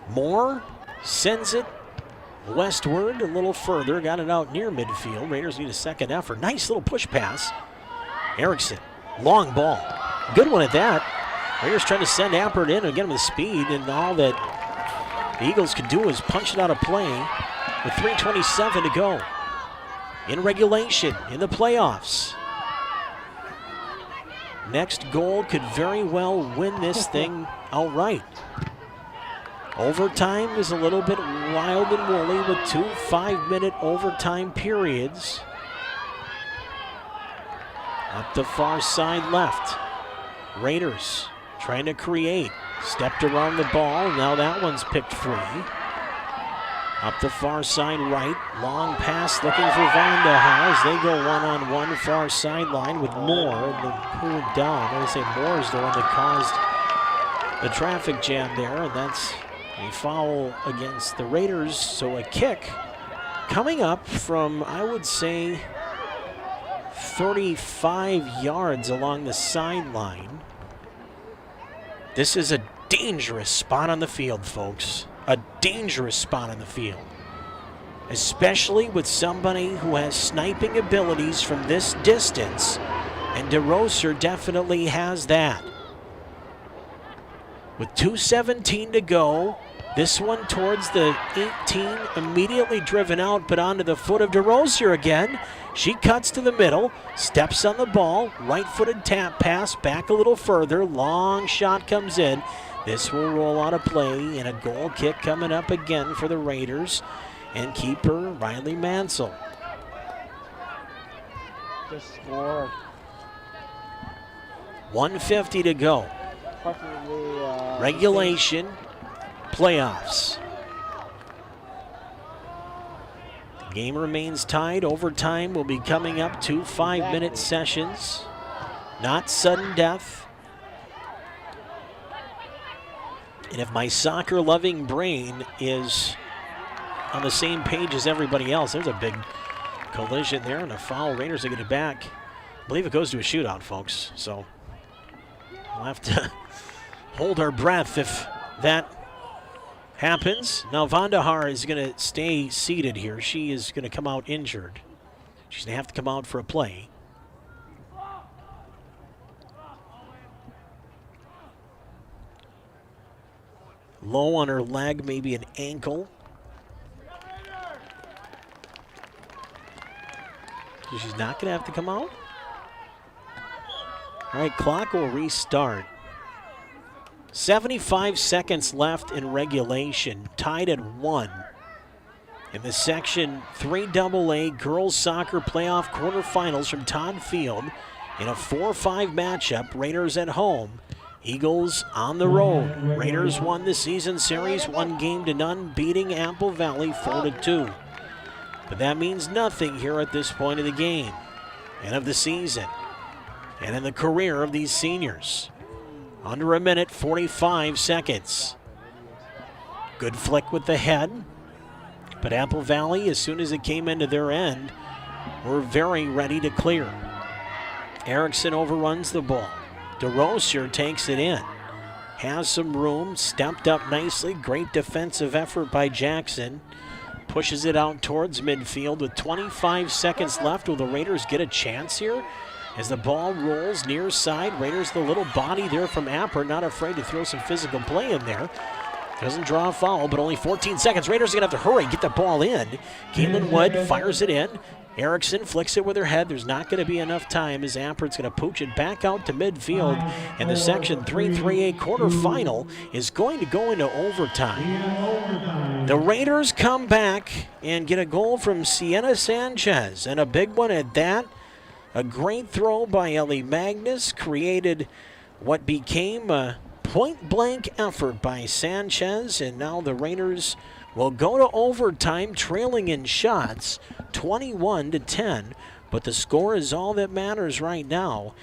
Moore sends it westward a little further. Got it out near midfield. Raiders need a second effort. Nice little push pass. Erickson, long ball. Good one at that. Raiders trying to send Appert in and get him with speed, and all that the Eagles could do is punch it out of play with 3:27 to go. In regulation, in the playoffs. Next goal could very well win this thing outright. Overtime is a little bit wild and woolly with 2 5-minute overtime periods. Up the far side left. Raiders trying to create. Stepped around the ball. Now that one's picked free. Up the far side right. Long pass looking for Vandahar as they go one-on-one far sideline with Moore. And then pulled down. I would say Moore's the one that caused the traffic jam there. And that's a foul against the Raiders. So a kick coming up from, I would say, 35 yards along the sideline. This is a dangerous spot on the field, folks. A dangerous spot on the field. Especially with somebody who has sniping abilities from this distance. And DeRoser definitely has that. With 2:17 to go, this one towards the 18, immediately driven out, but onto the foot of DeRoser again. She cuts to the middle, steps on the ball, right-footed tap pass, back a little further, long shot comes in. This will roll out of play, and a goal kick coming up again for the Raiders, and keeper Riley Mansell. The score. 1:50 to go. Regulation, playoffs. The game remains tied. Overtime will be coming up. 2 5-minute sessions. Not sudden death. And if my soccer-loving brain is on the same page as everybody else, there's a big collision there and a foul. Raiders will get it back. I believe it goes to a shootout, folks. So we'll have to hold our breath if that happens. Now Vandahar is going to stay seated here. She is going to come out injured. She's going to have to come out for a play. Low on her leg, maybe an ankle. So she's not going to have to come out. All right, clock will restart. 75 seconds left in regulation, tied at 1. In the Section 3AA Girls Soccer Playoff Quarterfinals from Todd Field in a 4-5 matchup, Raiders at home, Eagles on the road. Raiders won the season series 1-0, beating Apple Valley 4-2. But that means nothing here at this point of the game and of the season and in the career of these seniors. Under a minute, 45 seconds. Good flick with the head. But Apple Valley, as soon as it came into their end, were very ready to clear. Erickson overruns the ball. DeRoser takes it in. Has some room, stepped up nicely. Great defensive effort by Jackson. Pushes it out towards midfield with 25 seconds left. Will the Raiders get a chance here? As the ball rolls near side, Raiders the little body there from Apper, not afraid to throw some physical play in there. Doesn't draw a foul, but only 14 seconds. Raiders are going to have to hurry, get the ball in. Caitlin Wood fires it in. Erickson flicks it with her head. There's not going to be enough time as Appert's going to pooch it back out to midfield. And the Section 3-3A quarterfinal is going to go into overtime. The Raiders come back and get a goal from Sienna Sanchez, and a big one at that. A great throw by Ellie Magnus created what became a point-blank effort by Sanchez, and now the Raiders will go to overtime trailing in shots 21-10, but the score is all that matters right now,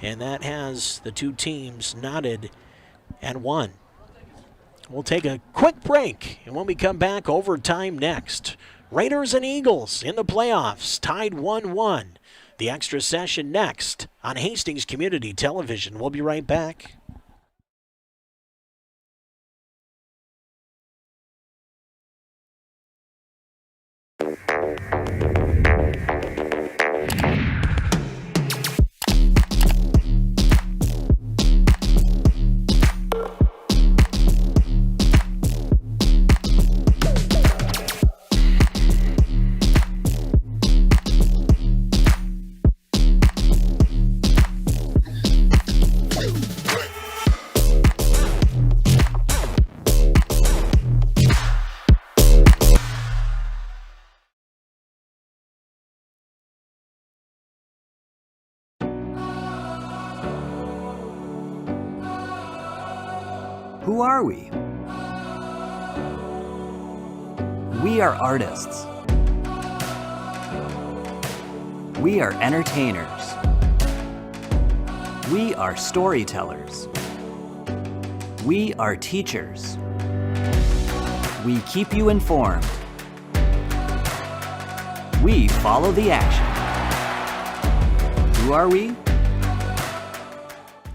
and that has the two teams knotted at 1. We'll take a quick break, and when we come back, overtime next. Raiders and Eagles in the playoffs, tied 1-1. The extra session next on Hastings Community Television. We'll be right back. Who are we? We are artists. We are entertainers. We are storytellers. We are teachers. We keep you informed. We follow the action. Who are we?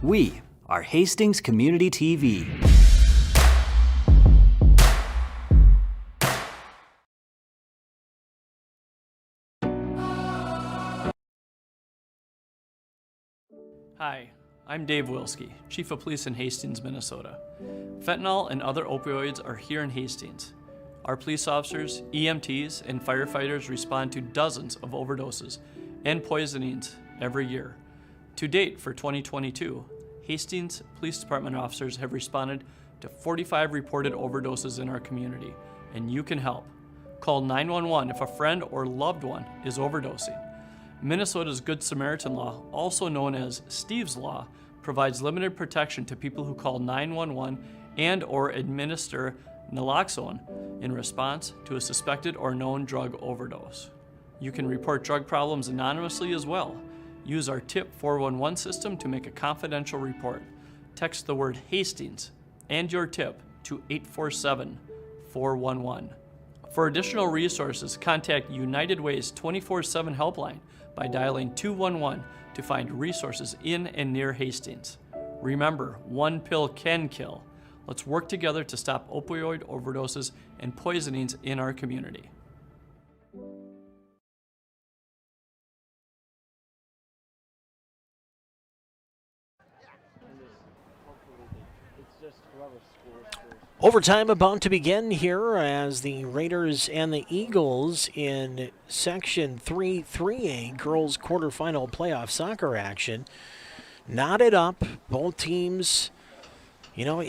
We are Hastings Community TV. Hi, I'm Dave Wilski, Chief of Police in Hastings, Minnesota. Fentanyl and other opioids are here in Hastings. Our police officers, EMTs, and firefighters respond to dozens of overdoses and poisonings every year. To date, for 2022, Hastings Police Department officers have responded to 45 reported overdoses in our community, and you can help. Call 911 if a friend or loved one is overdosing. Minnesota's Good Samaritan Law, also known as Steve's Law, provides limited protection to people who call 911 and/or administer naloxone in response to a suspected or known drug overdose. You can report drug problems anonymously as well. Use our TIP 411 system to make a confidential report. Text the word Hastings and your tip to 847-411. For additional resources, contact United Way's 24/7 helpline by dialing 211 to find resources in and near Hastings. Remember, one pill can kill. Let's work together to stop opioid overdoses and poisonings in our community. Overtime about to begin here as the Raiders and the Eagles in Section 3-3A girls quarterfinal playoff soccer action knotted up. Both teams, you know,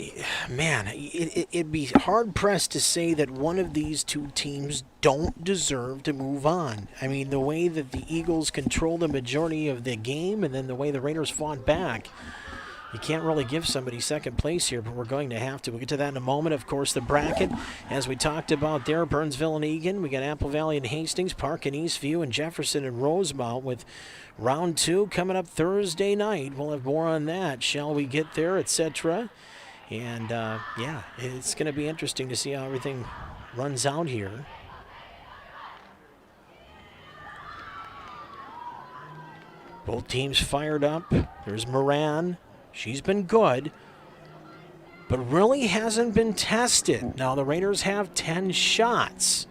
man, it'd be hard-pressed to say that one of these two teams don't deserve to move on. I mean, the way that the Eagles control the majority of the game and then the way the Raiders fought back, you can't really give somebody second place here, but we're going to have to. We'll get to that in a moment. Of course, the bracket, as we talked about there, Burnsville and Egan. We got Apple Valley and Hastings, Park and Eastview, and Jefferson and Rosemount with round 2 coming up Thursday night. We'll have more on that. Shall we get there, etc.? And, yeah, it's going to be interesting to see how everything runs out here. Both teams fired up. There's Moran. She's been good, but really hasn't been tested. Now, the Raiders have 10 shots,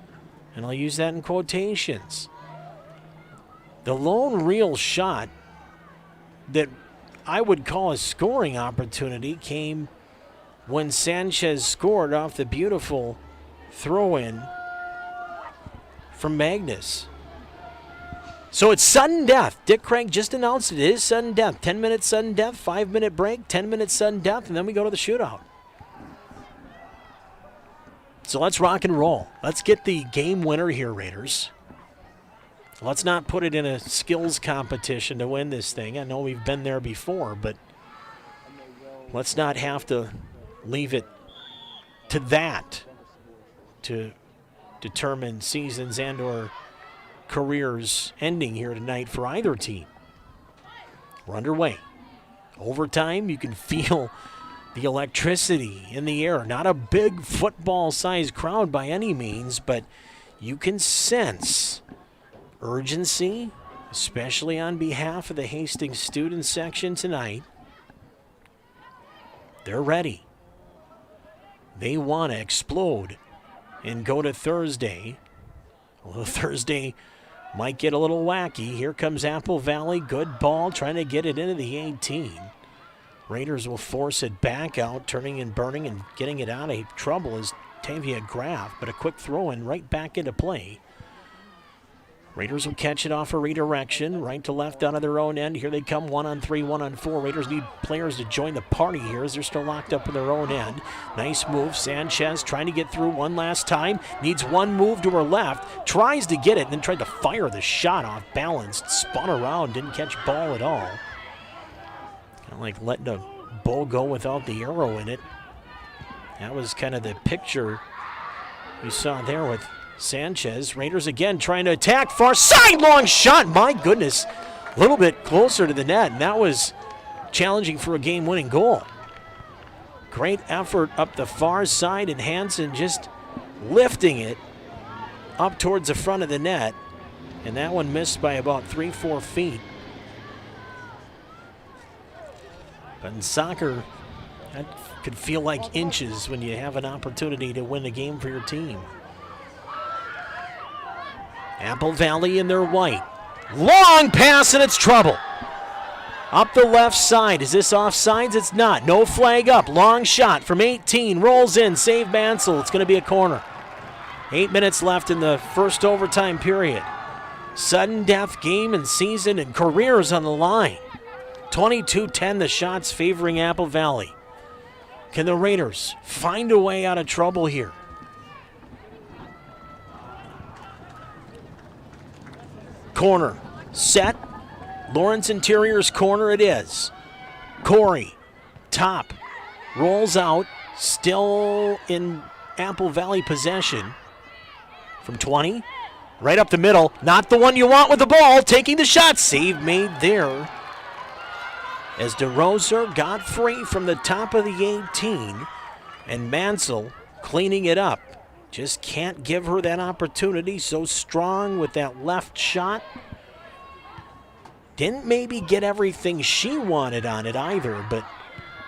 and I'll use that in quotations. The lone real shot that I would call a scoring opportunity came when Sanchez scored off the beautiful throw-in from Magnus. So it's sudden death. Dick Craig just announced it is sudden death. 10-minute sudden death, 5-minute break, 10-minute sudden death, and then we go to the shootout. So let's rock and roll. Let's get the game winner here, Raiders. Let's not put it in a skills competition to win this thing. I know we've been there before, but let's not have to leave it to that to determine seasons and or careers ending here tonight for either team. We're underway. Overtime, you can feel the electricity in the air. Not a big football-sized crowd by any means, but you can sense urgency, especially on behalf of the Hastings student section tonight. They're ready. They want to explode and go to Thursday. Although Thursday might get a little wacky. Here comes Apple Valley. Good ball, trying to get it into the 18. Raiders will force it back out, turning and burning and getting it out of trouble is Tavia Graff, but a quick throw in right back into play. Raiders will catch it off a redirection, right to left out of their own end. Here they come, 1-on-3, 1-on-4. Raiders need players to join the party here as they're still locked up in their own end. Nice move. Sanchez trying to get through one last time. Needs one move to her left. Tries to get it, and then tried to fire the shot off balanced. Spun around, didn't catch ball at all. Kind of like letting a bow go without the arrow in it. That was kind of the picture you saw there with Sanchez. Raiders again trying to attack. Far side, long shot. My goodness. A little bit closer to the net, and that was challenging for a game-winning goal. Great effort up the far side, and Hansen just lifting it up towards the front of the net. And that one missed by about 3-4 feet. But in soccer, that could feel like inches when you have an opportunity to win a game for your team. Apple Valley in their white. Long pass, and it's trouble. Up the left side. Is this offsides? It's not. No flag up. Long shot from 18. Rolls in. Save Mansell. It's going to be a corner. 8 minutes left in the first overtime period. Sudden death game and season and careers on the line. 22-10 the shots favoring Apple Valley. Can the Raiders find a way out of trouble here? Corner. Set. Lawrence Interior's corner it is. Corey. Top. Rolls out. Still in Apple Valley possession. From 20. Right up the middle. Not the one you want with the ball. Taking the shot. Save made there. As DeRosa got free from the top of the 18. And Mansell cleaning it up. Just can't give her that opportunity. So strong with that left shot. Didn't maybe get everything she wanted on it either, but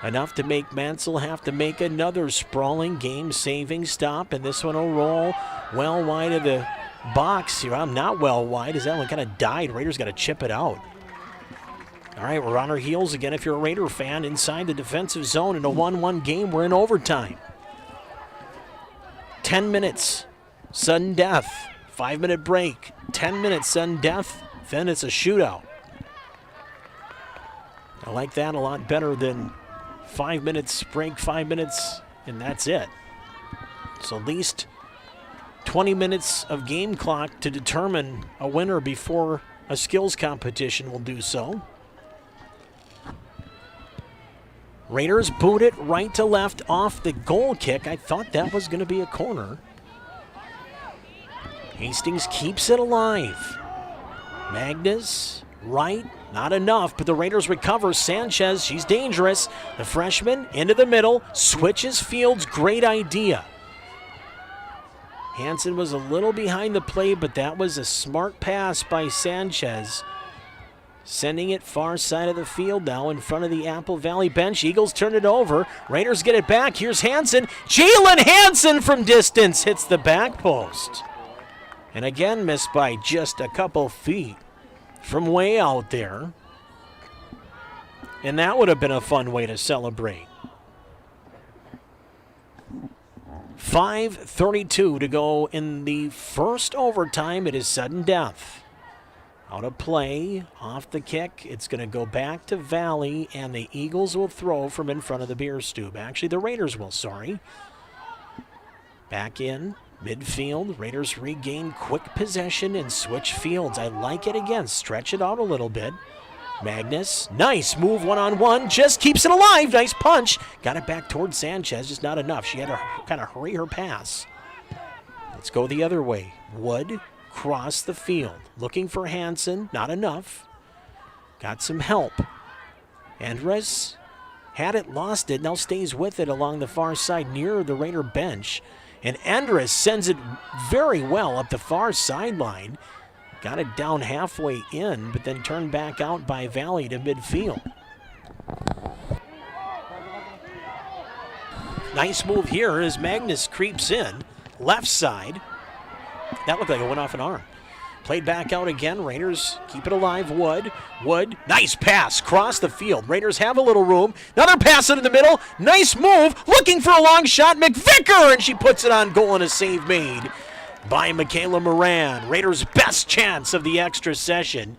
enough to make Mansell have to make another sprawling game-saving stop, and this one will roll well wide of the box here. I'm not well wide, as that one kind of died. Raiders got to chip it out. All right, we're on our heels again if you're a Raider fan. Inside the defensive zone in a 1-1 game, we're in overtime. 10 minutes, sudden death. 5-minute break, 10 minutes, sudden death, then it's a shootout. I like that a lot better than 5 minutes break, 5 minutes, and that's it. So at least 20 minutes of game clock to determine a winner before a skills competition will do so. Raiders boot it right to left off the goal kick. I thought that was going to be a corner. Hastings keeps it alive. Magnus, right, not enough, but the Raiders recover. Sanchez, she's dangerous. The freshman into the middle, switches fields, great idea. Hansen was a little behind the play, but that was a smart pass by Sanchez. Sending it far side of the field now in front of the Apple Valley bench. Eagles turn it over. Raiders get it back. Here's Hansen. Jalen Hansen from distance hits the back post. And again missed by just a couple feet from way out there. And that would have been a fun way to celebrate. 5:32 to go in the first overtime. It is sudden death. Out of play, off the kick. It's going to go back to Valley, and the Eagles will throw from in front of the beer stube. Actually, the Raiders will, sorry. Back in, midfield. Raiders regain quick possession and switch fields. I like it again. Stretch it out a little bit. Magnus, nice move one-on-one, just keeps it alive. Nice punch. Got it back towards Sanchez, just not enough. She had to kind of hurry her pass. Let's go the other way. Wood, cross the field. Looking for Hansen, not enough. Got some help. Andres had it, lost it, now stays with it along the far side near the Raider bench. And Andres sends it very well up the far sideline. Got it down halfway in, but then turned back out by Valley to midfield. Nice move here as Magnus creeps in. Left side. That looked like it went off an arm. Played back out again. Raiders keep it alive. Wood. Nice pass. Cross the field. Raiders have a little room. Another pass into the middle. Nice move. Looking for a long shot. McVicker. And she puts it on goal and a save made by Michaela Moran. Raiders' best chance of the extra session.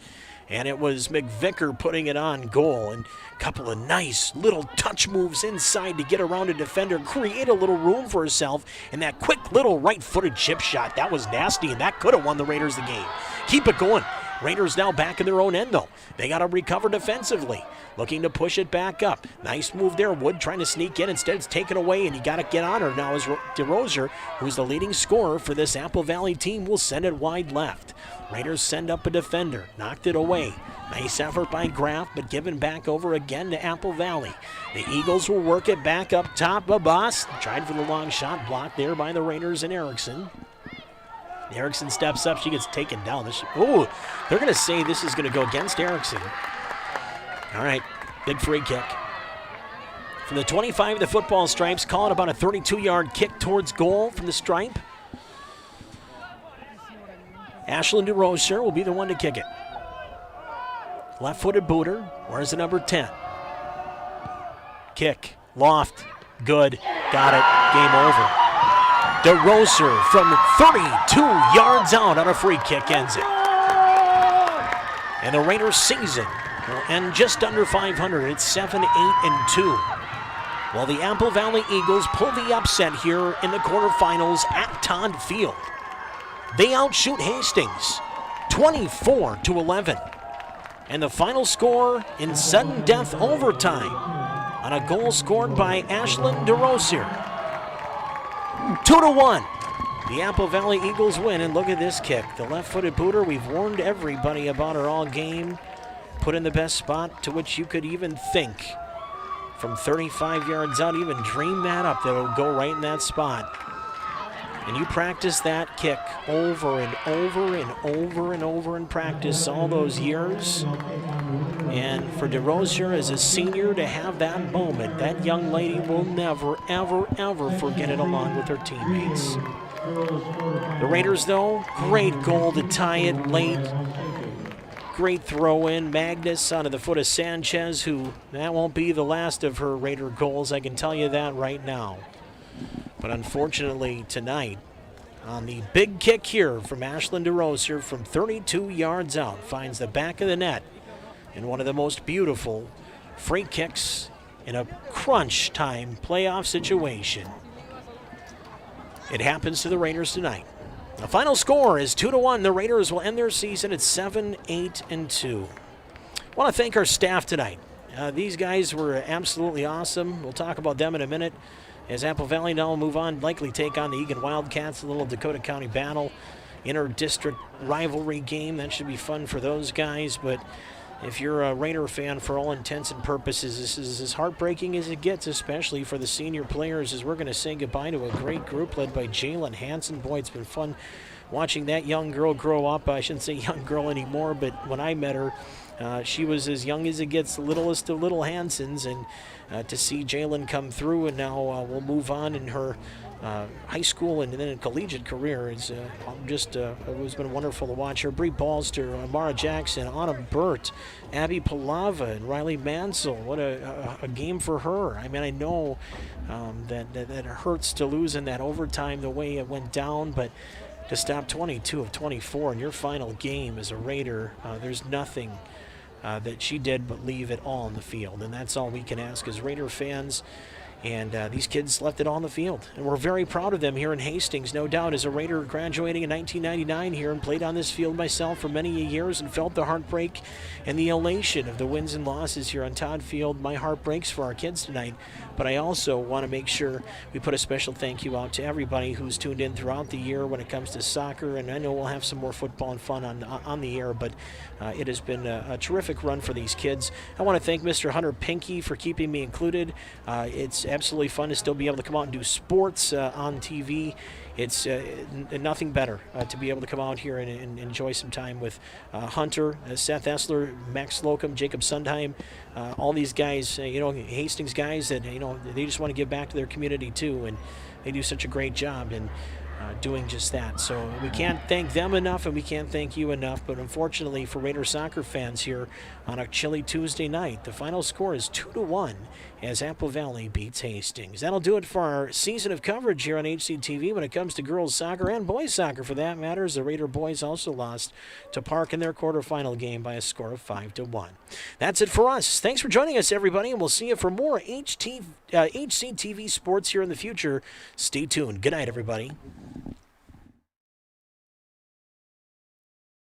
And it was McVicker putting it on goal. And a couple of nice little touch moves inside to get around a defender, create a little room for herself. And that quick little right-footed chip shot, that was nasty, and that could have won the Raiders the game. Keep it going. Raiders now back in their own end, though. They got to recover defensively, looking to push it back up. Nice move there. Wood trying to sneak in. Instead, it's taken away, and you got to get on her now as DeRozier, who's the leading scorer for this Apple Valley team, will send it wide left. Raiders send up a defender. Knocked it away. Nice effort by Graff, but given back over again to Apple Valley. The Eagles will work it back up top. Babas tried for the long shot, blocked there by the Raiders and Erickson. Erickson steps up. She gets taken down. They're going to say this is going to go against Erickson. All right, big free kick. From the 25 of the football stripes, calling about a 32-yard kick towards goal from the stripe. Ashlyn DeRozier will be the one to kick it. Left-footed booter. Where's the number 10? Kick. Loft. Good. Got it. Game over. DeRozier from 32 yards out on a free kick ends it. And the Raiders season will end just under 500. It's 7-8-2. While the Apple Valley Eagles pull the upset here in the quarterfinals at Todd Field. They outshoot Hastings 24-11. And the final score in sudden death overtime on a goal scored by Ashlyn DeRozier. 2-1. The Apple Valley Eagles win, and look at this kick. The left-footed booter, we've warned everybody about her all game. Put in the best spot to which you could even think. From 35 yards out, even dream that up, that it'll go right in that spot. And you practice that kick over and over and over and over in practice all those years. And for DeRozier as a senior to have that moment, that young lady will never, ever, ever forget it along with her teammates. The Raiders, though, great goal to tie it late. Great throw in. Magnus onto the foot of Sanchez, who that won't be the last of her Raider goals, I can tell you that right now. But unfortunately tonight, on the big kick here from Ashlyn DeRozier from 32 yards out, finds the back of the net in one of the most beautiful free kicks in a crunch time playoff situation. It happens to the Raiders tonight. The final score is 2-1. The Raiders will end their season at 7-8-2. I want to thank our staff tonight. These guys were absolutely awesome. We'll talk about them in a minute. As Apple Valley now will move on, likely take on the Egan Wildcats, a little Dakota County battle, inter-district rivalry game. That should be fun for those guys. But if you're a Raider fan, for all intents and purposes, this is as heartbreaking as it gets, especially for the senior players, as we're going to say goodbye to a great group led by Jalen Hansen. Boy, it's been fun watching that young girl grow up. I shouldn't say young girl anymore, but when I met her, she was as young as it gets, the littlest of little Hansens, and to see Jalen come through, and now we'll move on in her high school and then a collegiate career. It's it's been wonderful to watch her. Bree Balster, Amara Jackson, Autumn Burt, Abby Palava, and Riley Mansell. What a game for her. I mean, I know that it hurts to lose in that overtime the way it went down, but to stop 22 of 24 in your final game as a Raider, there's nothing that she did but leave it all on the field. And that's all we can ask as Raider fans. And these kids left it all on the field. And we're very proud of them here in Hastings, no doubt. As a Raider graduating in 1999 here and played on this field myself for many years and felt the heartbreak and the elation of the wins and losses here on Todd Field. My heart breaks for our kids tonight. But I also want to make sure we put a special thank you out to everybody who's tuned in throughout the year when it comes to soccer. And I know we'll have some more football and fun on the air, but it has been a terrific run for these kids. I want to thank Mr. Hunter Pinkey for keeping me included. It's absolutely fun to still be able to come out and do sports on TV. It's nothing better to be able to come out here and enjoy some time with Hunter, Seth Essler, Max Slocum, Jacob Sundheim, all these guys, Hastings guys that, they just want to give back to their community too, and they do such a great job in doing just that. So we can't thank them enough, and we can't thank you enough, but unfortunately for Raider soccer fans here on a chilly Tuesday night, the final score is 2-1 as Apple Valley beats Hastings. That'll do it for our season of coverage here on HCTV when it comes to girls soccer and boys soccer for that matter, as the Raider boys also lost to Park in their quarterfinal game by a score of 5-1. That's it for us. Thanks for joining us, everybody, and we'll see you for more HCTV sports here in the future. Stay tuned. Good night, everybody.